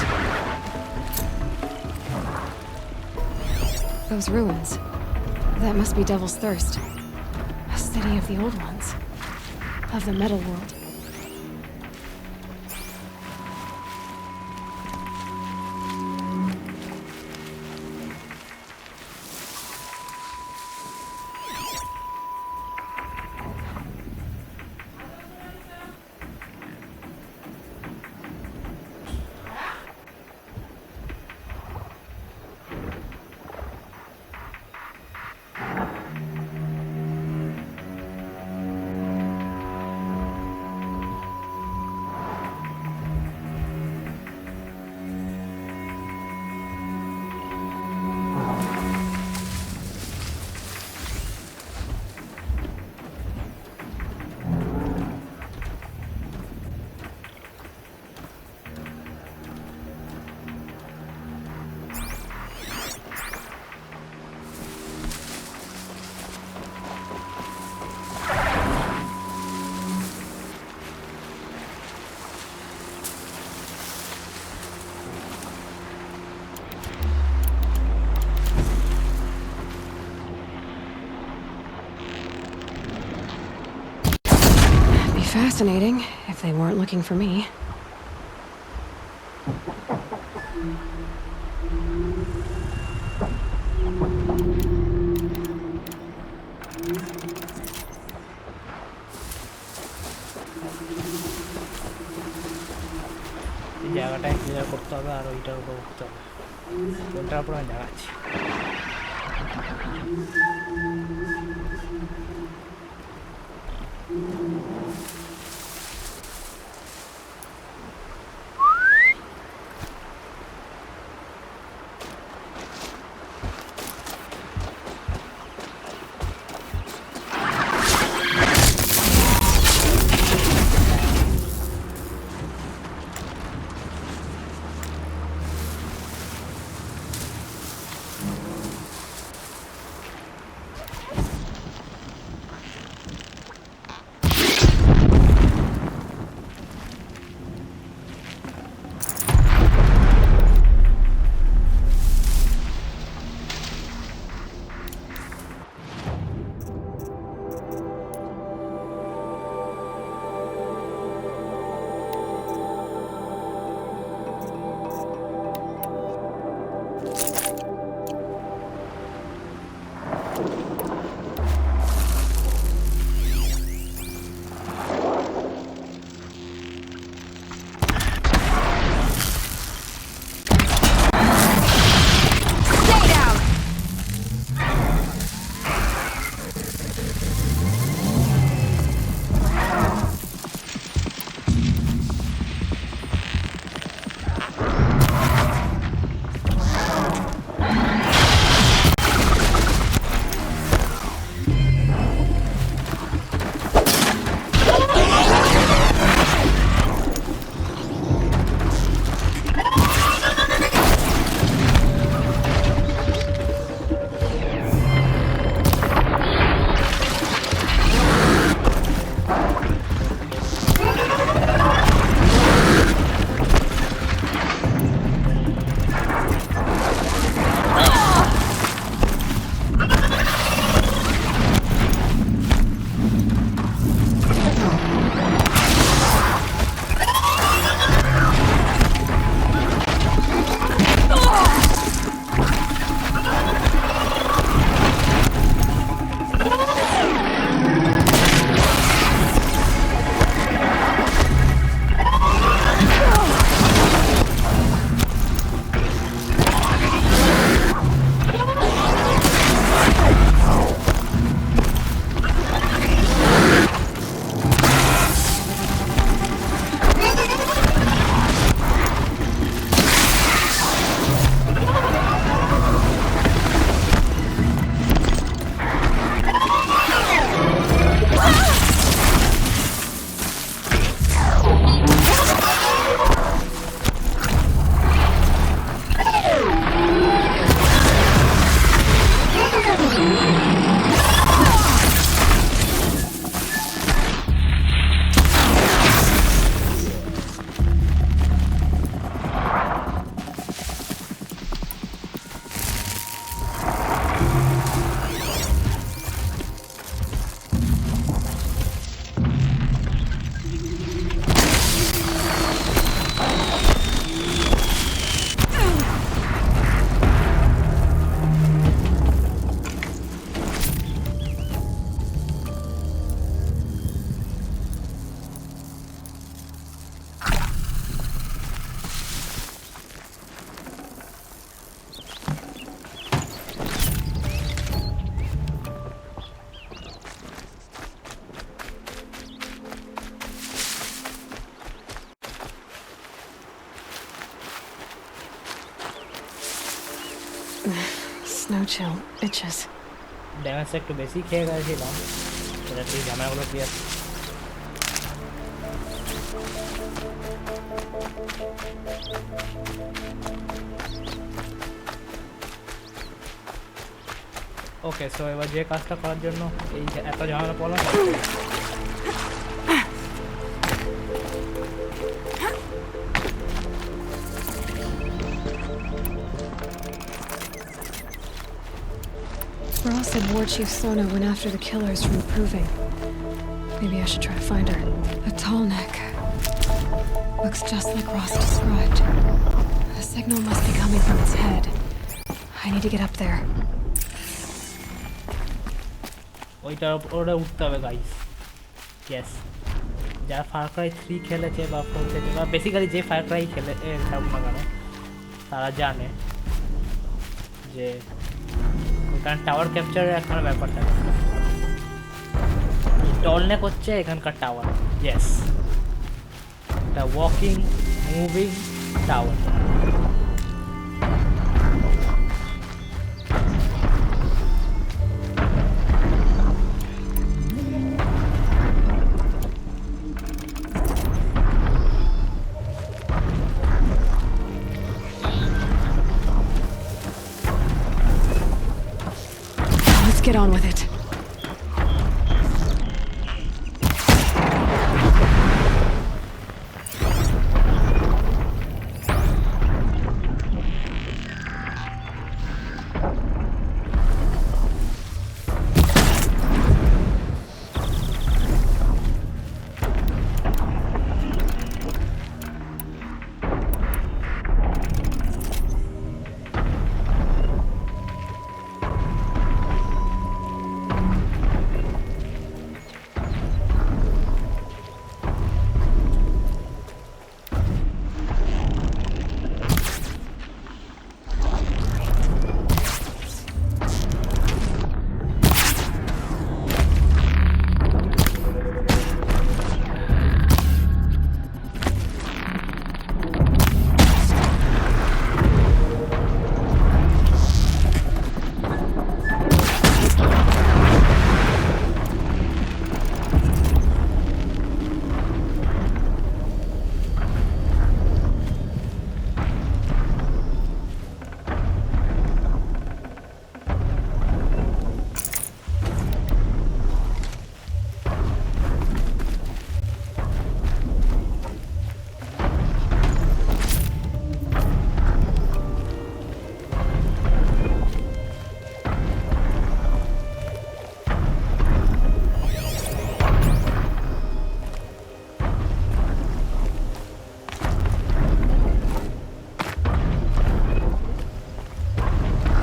S2: Those ruins. That must be Devil's Thirst. A city of the old ones. Of the metal world. Fascinating, if they weren't looking for me.
S1: এই জায়গাটা clear করতে হবে আর ওইটার উপর উঠতে হবে কোনটার উপর আমি দেখাচ্ছি
S2: Snow chill itches.
S1: ড্যামেজটা একটু বেশি খেয়ে গেছিলাম, সেটা ঠিক ঝামেলাগুলো ক্লিয়ার। ওকে, সো এবার যে কাজটা করার জন্য এই এত ঝামেলা পড়লাম,
S2: Ross said War Chief Sona went after the killers from the Proving. Maybe I should try to find her. A tall neck. Looks just like Ross described. The signal must be coming from its head. I need to get up there.
S1: ওইটার উপরে উঠতে হবে guys. Yes, যারা Far Cry 3 খেলেছে বা 4 থেকে, বা basically যে ফার ক্রাই খেলে থাকুক না কেন, তারা জানে যে ওখানে টাওয়ার ক্যাপচারের একটা ব্যাপার থাকে। টলনেক হচ্ছে এখানকার টাওয়ার। ইয়েস, একটা walking moving tower.
S2: Let's get on with it.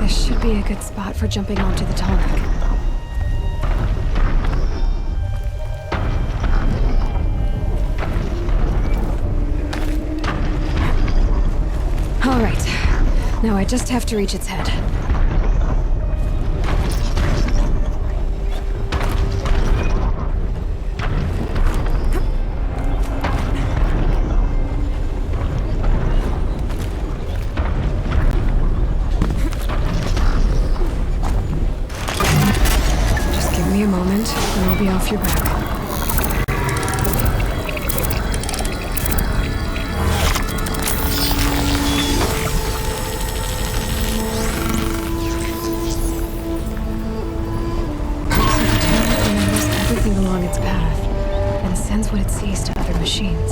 S2: This should be a good spot for jumping onto the Tallneck. All right. Now I just have to reach its head. Just give me a moment, and I'll be off your back. Along its path and sends what it sees to other machines.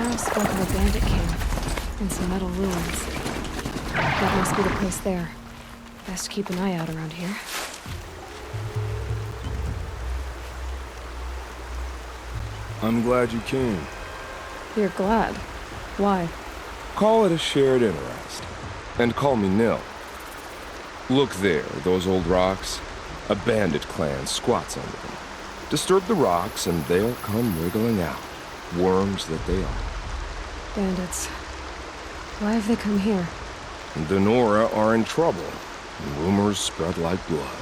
S2: Nora spoke of a bandit camp and some metal ruins. That must be the place there. Best to keep an eye out around here.
S14: I'm glad you came.
S2: You're glad? Why?
S14: Call it a shared interest. And call me Nil. Look there, those old rocks. A bandit clan squats under them. Disturb the rocks and they'll come wriggling out. Worms that they are.
S2: Bandits. Why have they come here?
S14: The Nora are in trouble. Rumors spread like blood.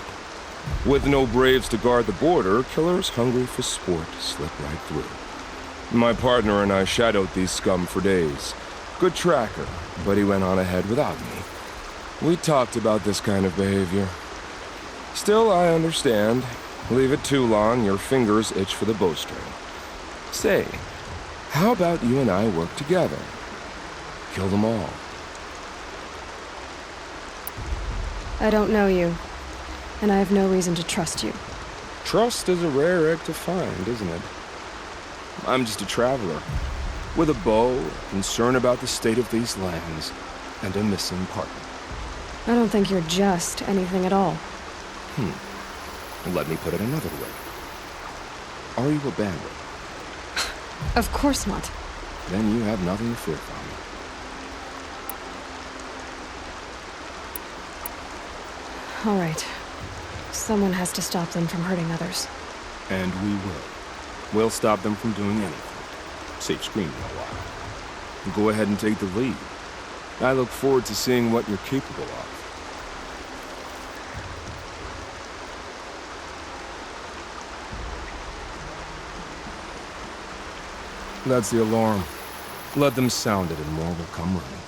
S14: With no braves to guard the border, killers hungry for sport slip right through. My partner and I shadowed these scum for days. Good tracker, but he went on ahead without me. We talked about this kind of behavior. Still, I understand. Leave it too long, your fingers itch for the bowstring. Say, how about you and I work together? Kill them all.
S2: I don't know you, and I have no reason to trust you.
S14: Trust is a rare egg to find, isn't it? I'm just a traveler, with a bow, a concern about the state of these lands, and a missing partner.
S2: I don't think you're just anything at all.
S14: Let me put it another way. Are you a bandit?
S2: Of course not.
S14: Then you have nothing to fear from me.
S2: All right. Someone has to stop them from hurting others.
S14: And we will. We'll stop them from doing anything. Save screaming a while. Go ahead and take the lead. I look forward to seeing what you're capable of. That's the alarm. Let them sound it and more will come running.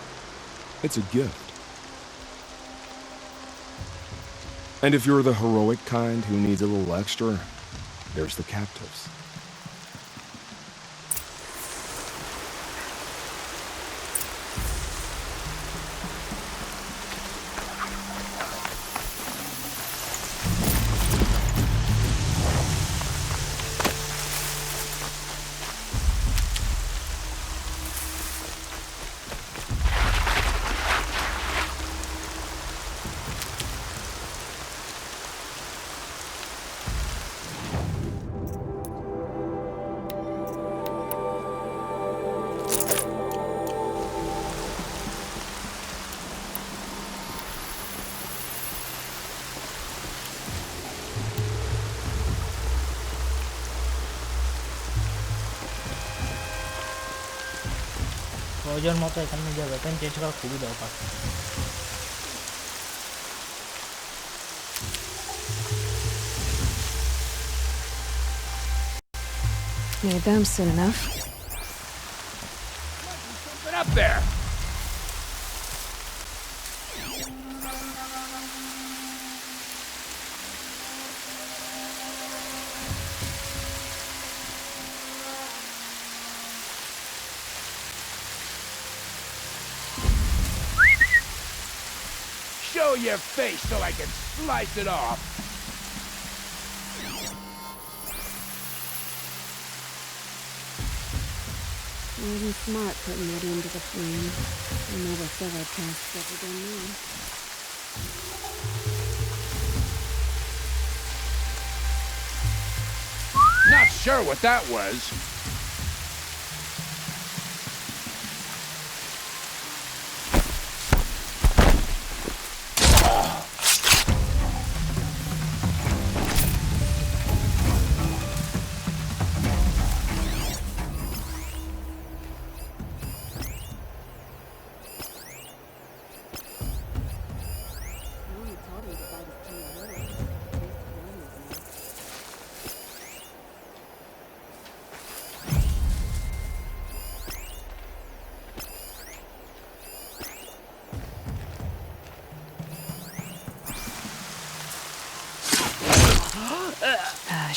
S14: It's a gift. And if you're the heroic kind who needs a little extra, there's the captives.
S1: প্রয়োজন মতো এখানে যে weapon change করা খুবই দরকার।
S2: Need them soon enough.
S14: Get up there!
S6: Show your face so I can slice it off.
S16: Wasn't smart putting it into the flame. I never thought I'd cast such a gun now.
S6: Not sure what that was.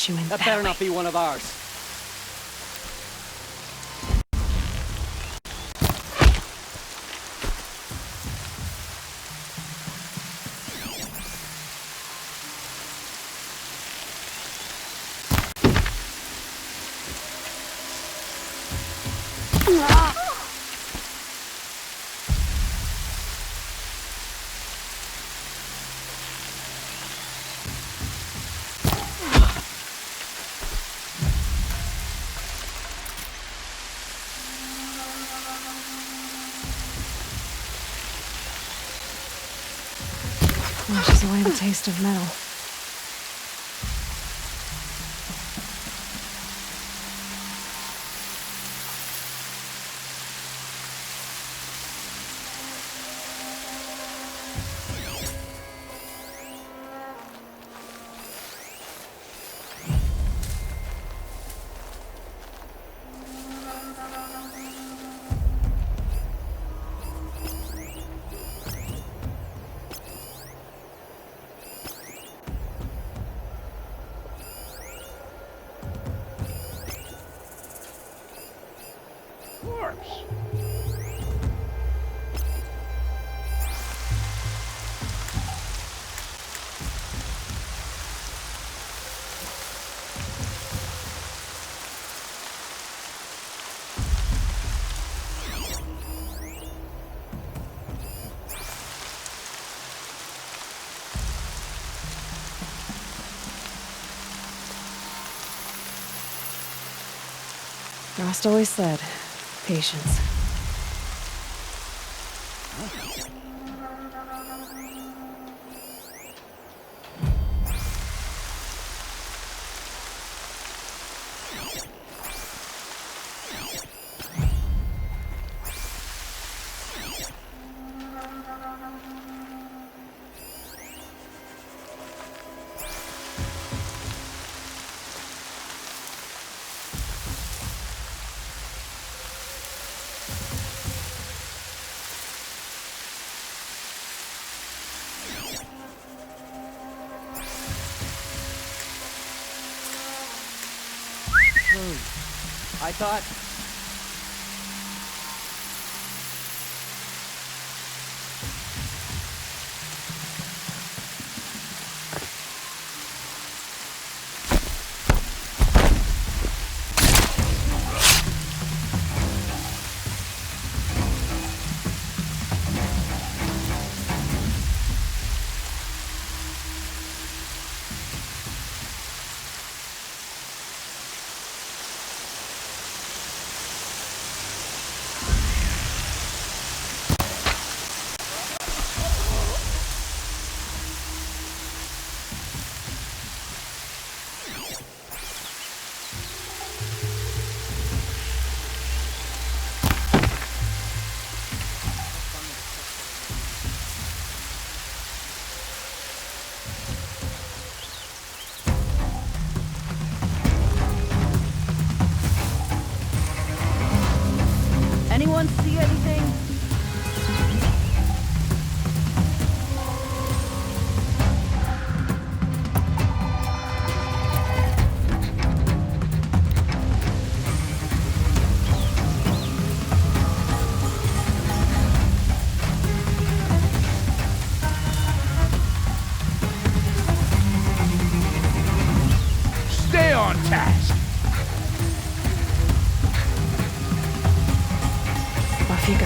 S2: She went
S17: that
S2: that
S17: better
S2: way.
S17: not be one of ours.
S2: Washes away the taste of metal. Frost always said, patience.
S4: I thought... Anyone see anything?
S6: Stay on task.
S2: Off you go.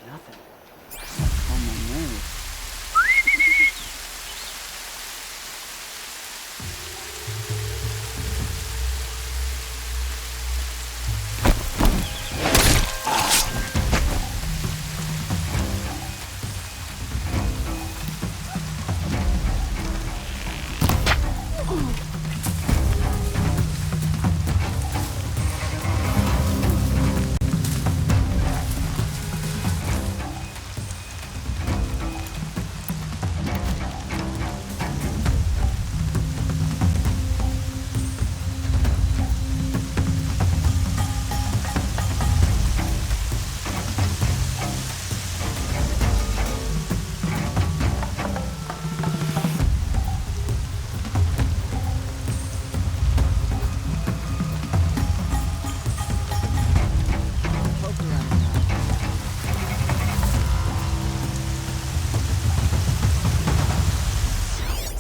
S22: Nothing. On my nerves.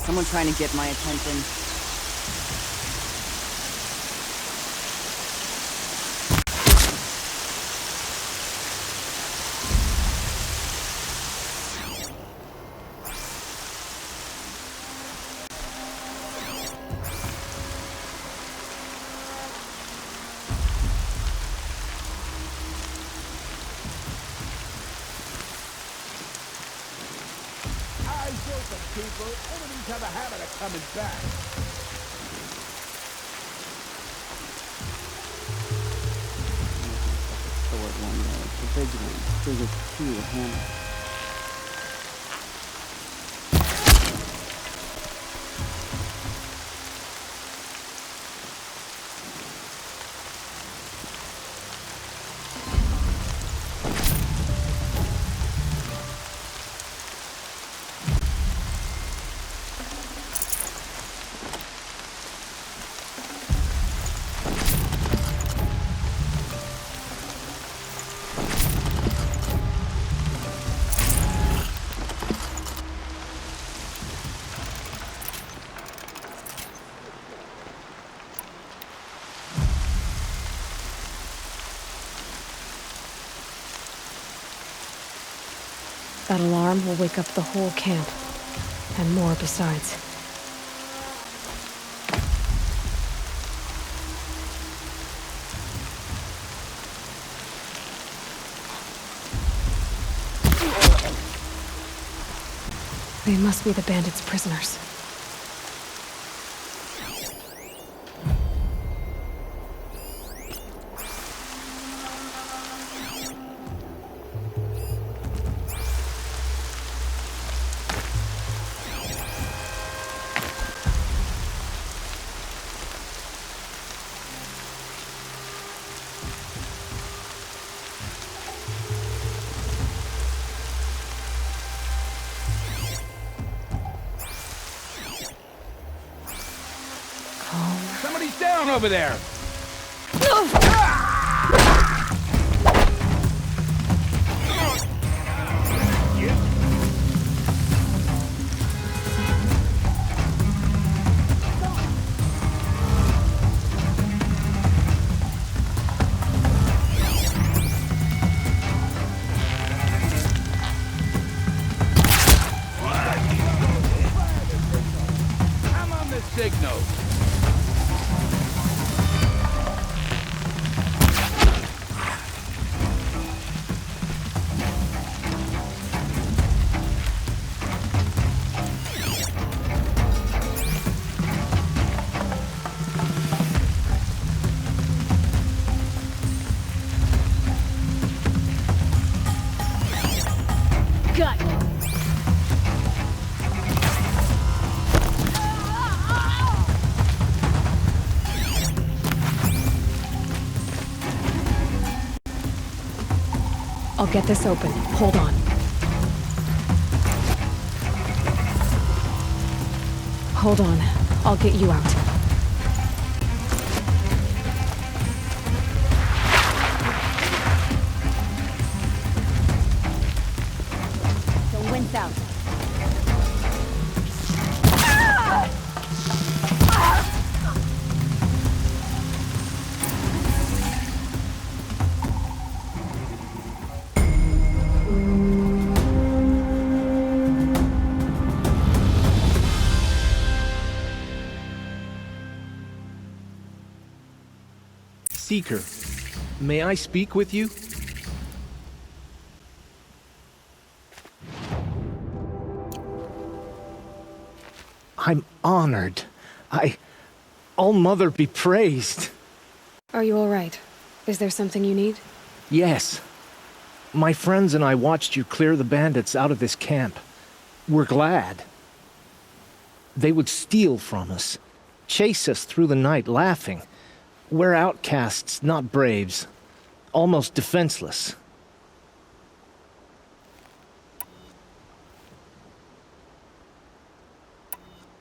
S4: Someone trying to get my attention.
S6: Eyes open, people. Enemies have a habit of coming back.
S22: Sword one, though. It's the big one. Biggest key to handle.
S2: That alarm will wake up the whole camp, and more besides. They must be the bandits' prisoners.
S6: Somebody's down over there! I'm on the signal.
S20: Got it.
S2: I'll get this open. Hold on. Hold on. I'll get you out.
S20: Don't wince out.
S5: Seeker, may I speak with you? I'm honored. All-Mother be praised.
S2: Are you all right? Is there something you need?
S5: Yes. My friends and I watched you clear the bandits out of this camp. We're glad. They would steal from us, chase us through the night laughing. We're outcasts, not braves. Almost defenseless.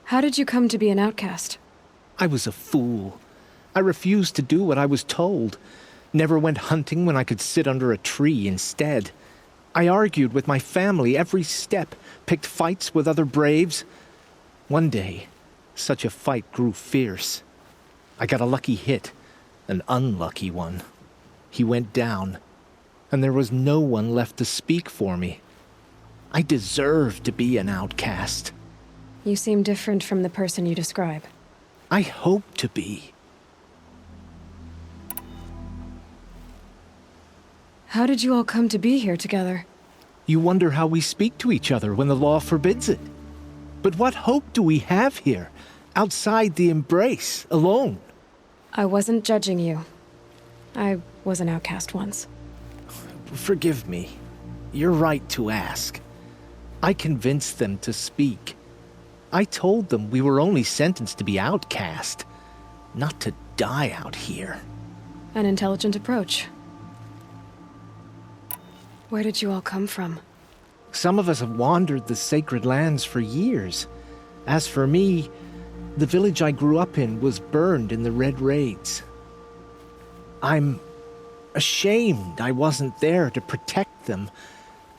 S2: How did you come to be an outcast?
S5: I was a fool. I refused to do what I was told. Never went hunting when I could sit under a tree instead. I argued with my family every step, picked fights with other braves. One day, such a fight grew fierce. I got a lucky hit, an unlucky one. He went down, and there was no one left to speak for me. I deserved to be an outcast.
S2: You seem different from the person you describe.
S5: I hope to be.
S2: How did you all come to be here together?
S5: You wonder how we speak to each other when the law forbids it.
S7: But what hope do we have here, outside the embrace, alone?
S2: I wasn't judging you. I was an outcast once.
S7: Forgive me. You're right to ask. I convinced them to speak. I told them we were only sentenced to be outcast, not to die out here.
S2: An intelligent approach. Where did you all come from?
S7: Some of us have wandered the sacred lands for years. As for me, the village I grew up in was burned in the Red Raids. I'm ashamed I wasn't there to protect them,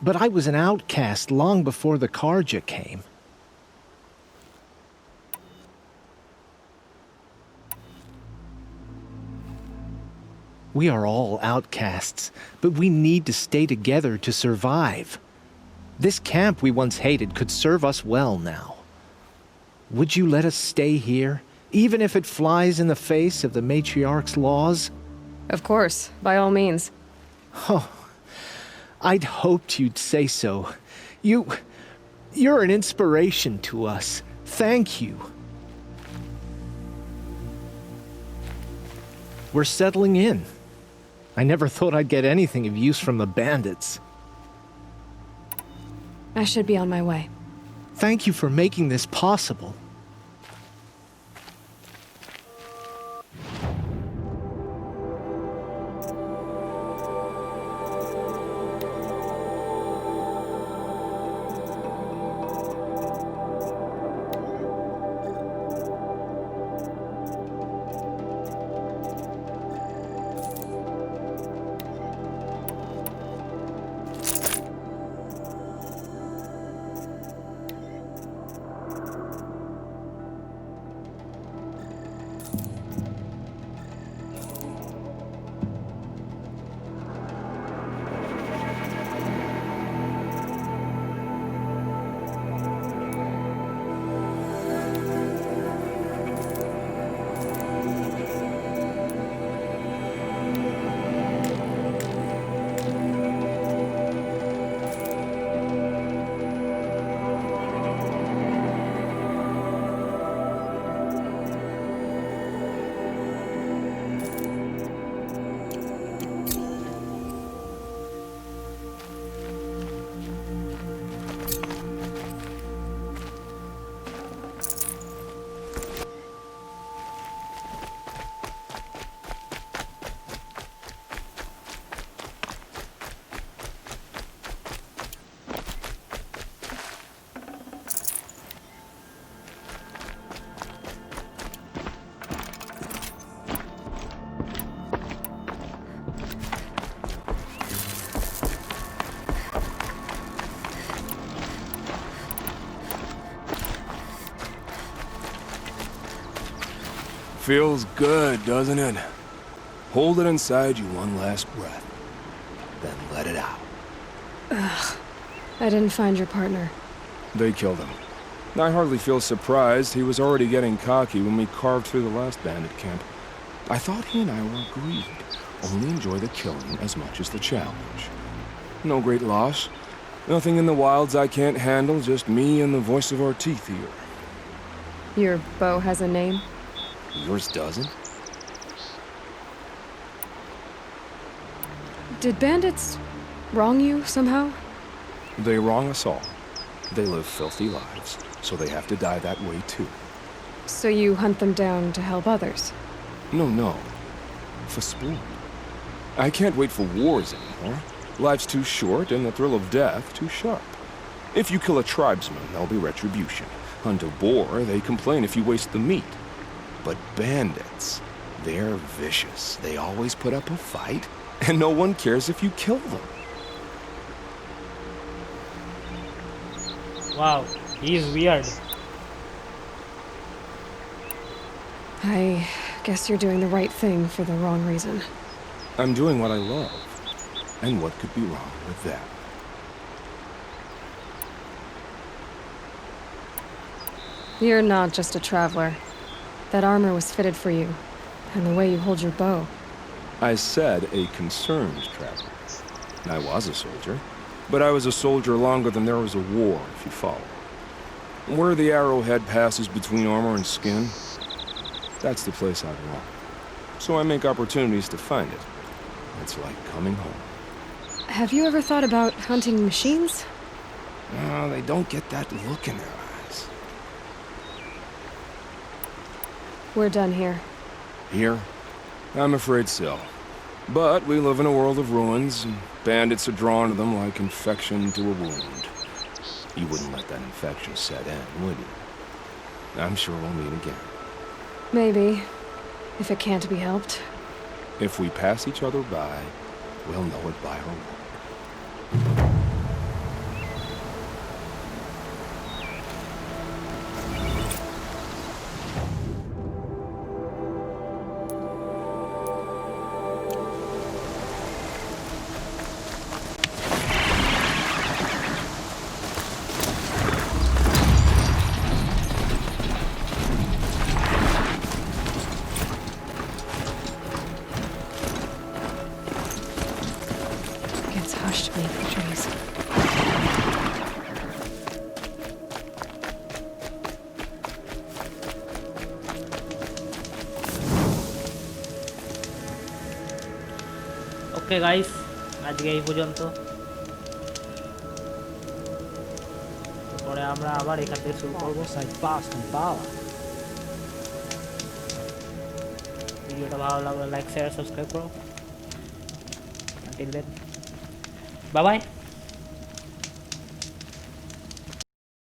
S7: but I was an outcast long before the Carja came. We are all outcasts, but we need to stay together to survive. This camp we once hated could serve us well now. Would you let us stay here, even if it flies in the face of the matriarch's laws?
S2: Of course, by all means.
S7: Oh, I'd hoped you'd say so. You're an inspiration to us. Thank you. We're settling in. I never thought I'd get anything of use from the bandits.
S2: I should be on my way.
S7: Thank you for making this possible.
S14: Feels good, doesn't it? Hold it inside you one last breath, then let it out.
S2: Ugh. I didn't find your partner.
S14: They killed him. I hardly feel surprised. He was already getting cocky when we carved through the last bandit camp. I thought he and I were agreed. Only enjoy the killing as much as the challenge. No great loss. Nothing in the wilds I can't handle, just me and the voice of our teeth here.
S2: Your bow has a name?
S14: Yours doesn't?
S2: Did bandits wrong you somehow?
S14: They wrong us all. They live filthy lives, so they have to die that way too.
S2: So you hunt them down to help others?
S14: No. For sport. I can't wait for wars anymore. Life's too short and the thrill of death too sharp. If you kill a tribesman, there'll be retribution. Hunt a boar, they complain if you waste the meat. But bandits, they're vicious. They always put up a fight, and no one cares if you kill them.
S1: Wow, he's weird.
S2: I guess you're doing the right thing for the wrong reason.
S14: I'm doing what I love. And what could be wrong with that?
S2: You're not just a traveler. That armor was fitted for you, and the way you hold your bow.
S14: I said a concerned traveler. I was a soldier, but I was a soldier longer than there was a war, if you follow. Where the arrowhead passes between armor and skin, that's the place I belong. So I make opportunities to find it. It's like coming home.
S2: Have you ever thought about hunting machines?
S14: No, they don't get that look in their eyes.
S2: We're done here.
S14: Here? I'm afraid so. But we live in a world of ruins, and bandits are drawn to them like infection to a wound. You wouldn't let that infection set in, would you? I'm sure we'll meet again.
S2: Maybe. If it can't be helped.
S14: If we pass each other by, we'll know it by our walk.
S2: It's hushed beneath the trees.
S1: Okay guys, আজকে এই পর্যন্ত। পরে আমরা আবার এখান থেকে শুরু করবো। ভিডিওটা ভালো লাগলে লাইক শেয়ার সাবস্ক্রাইব করো। Until then, bye bye.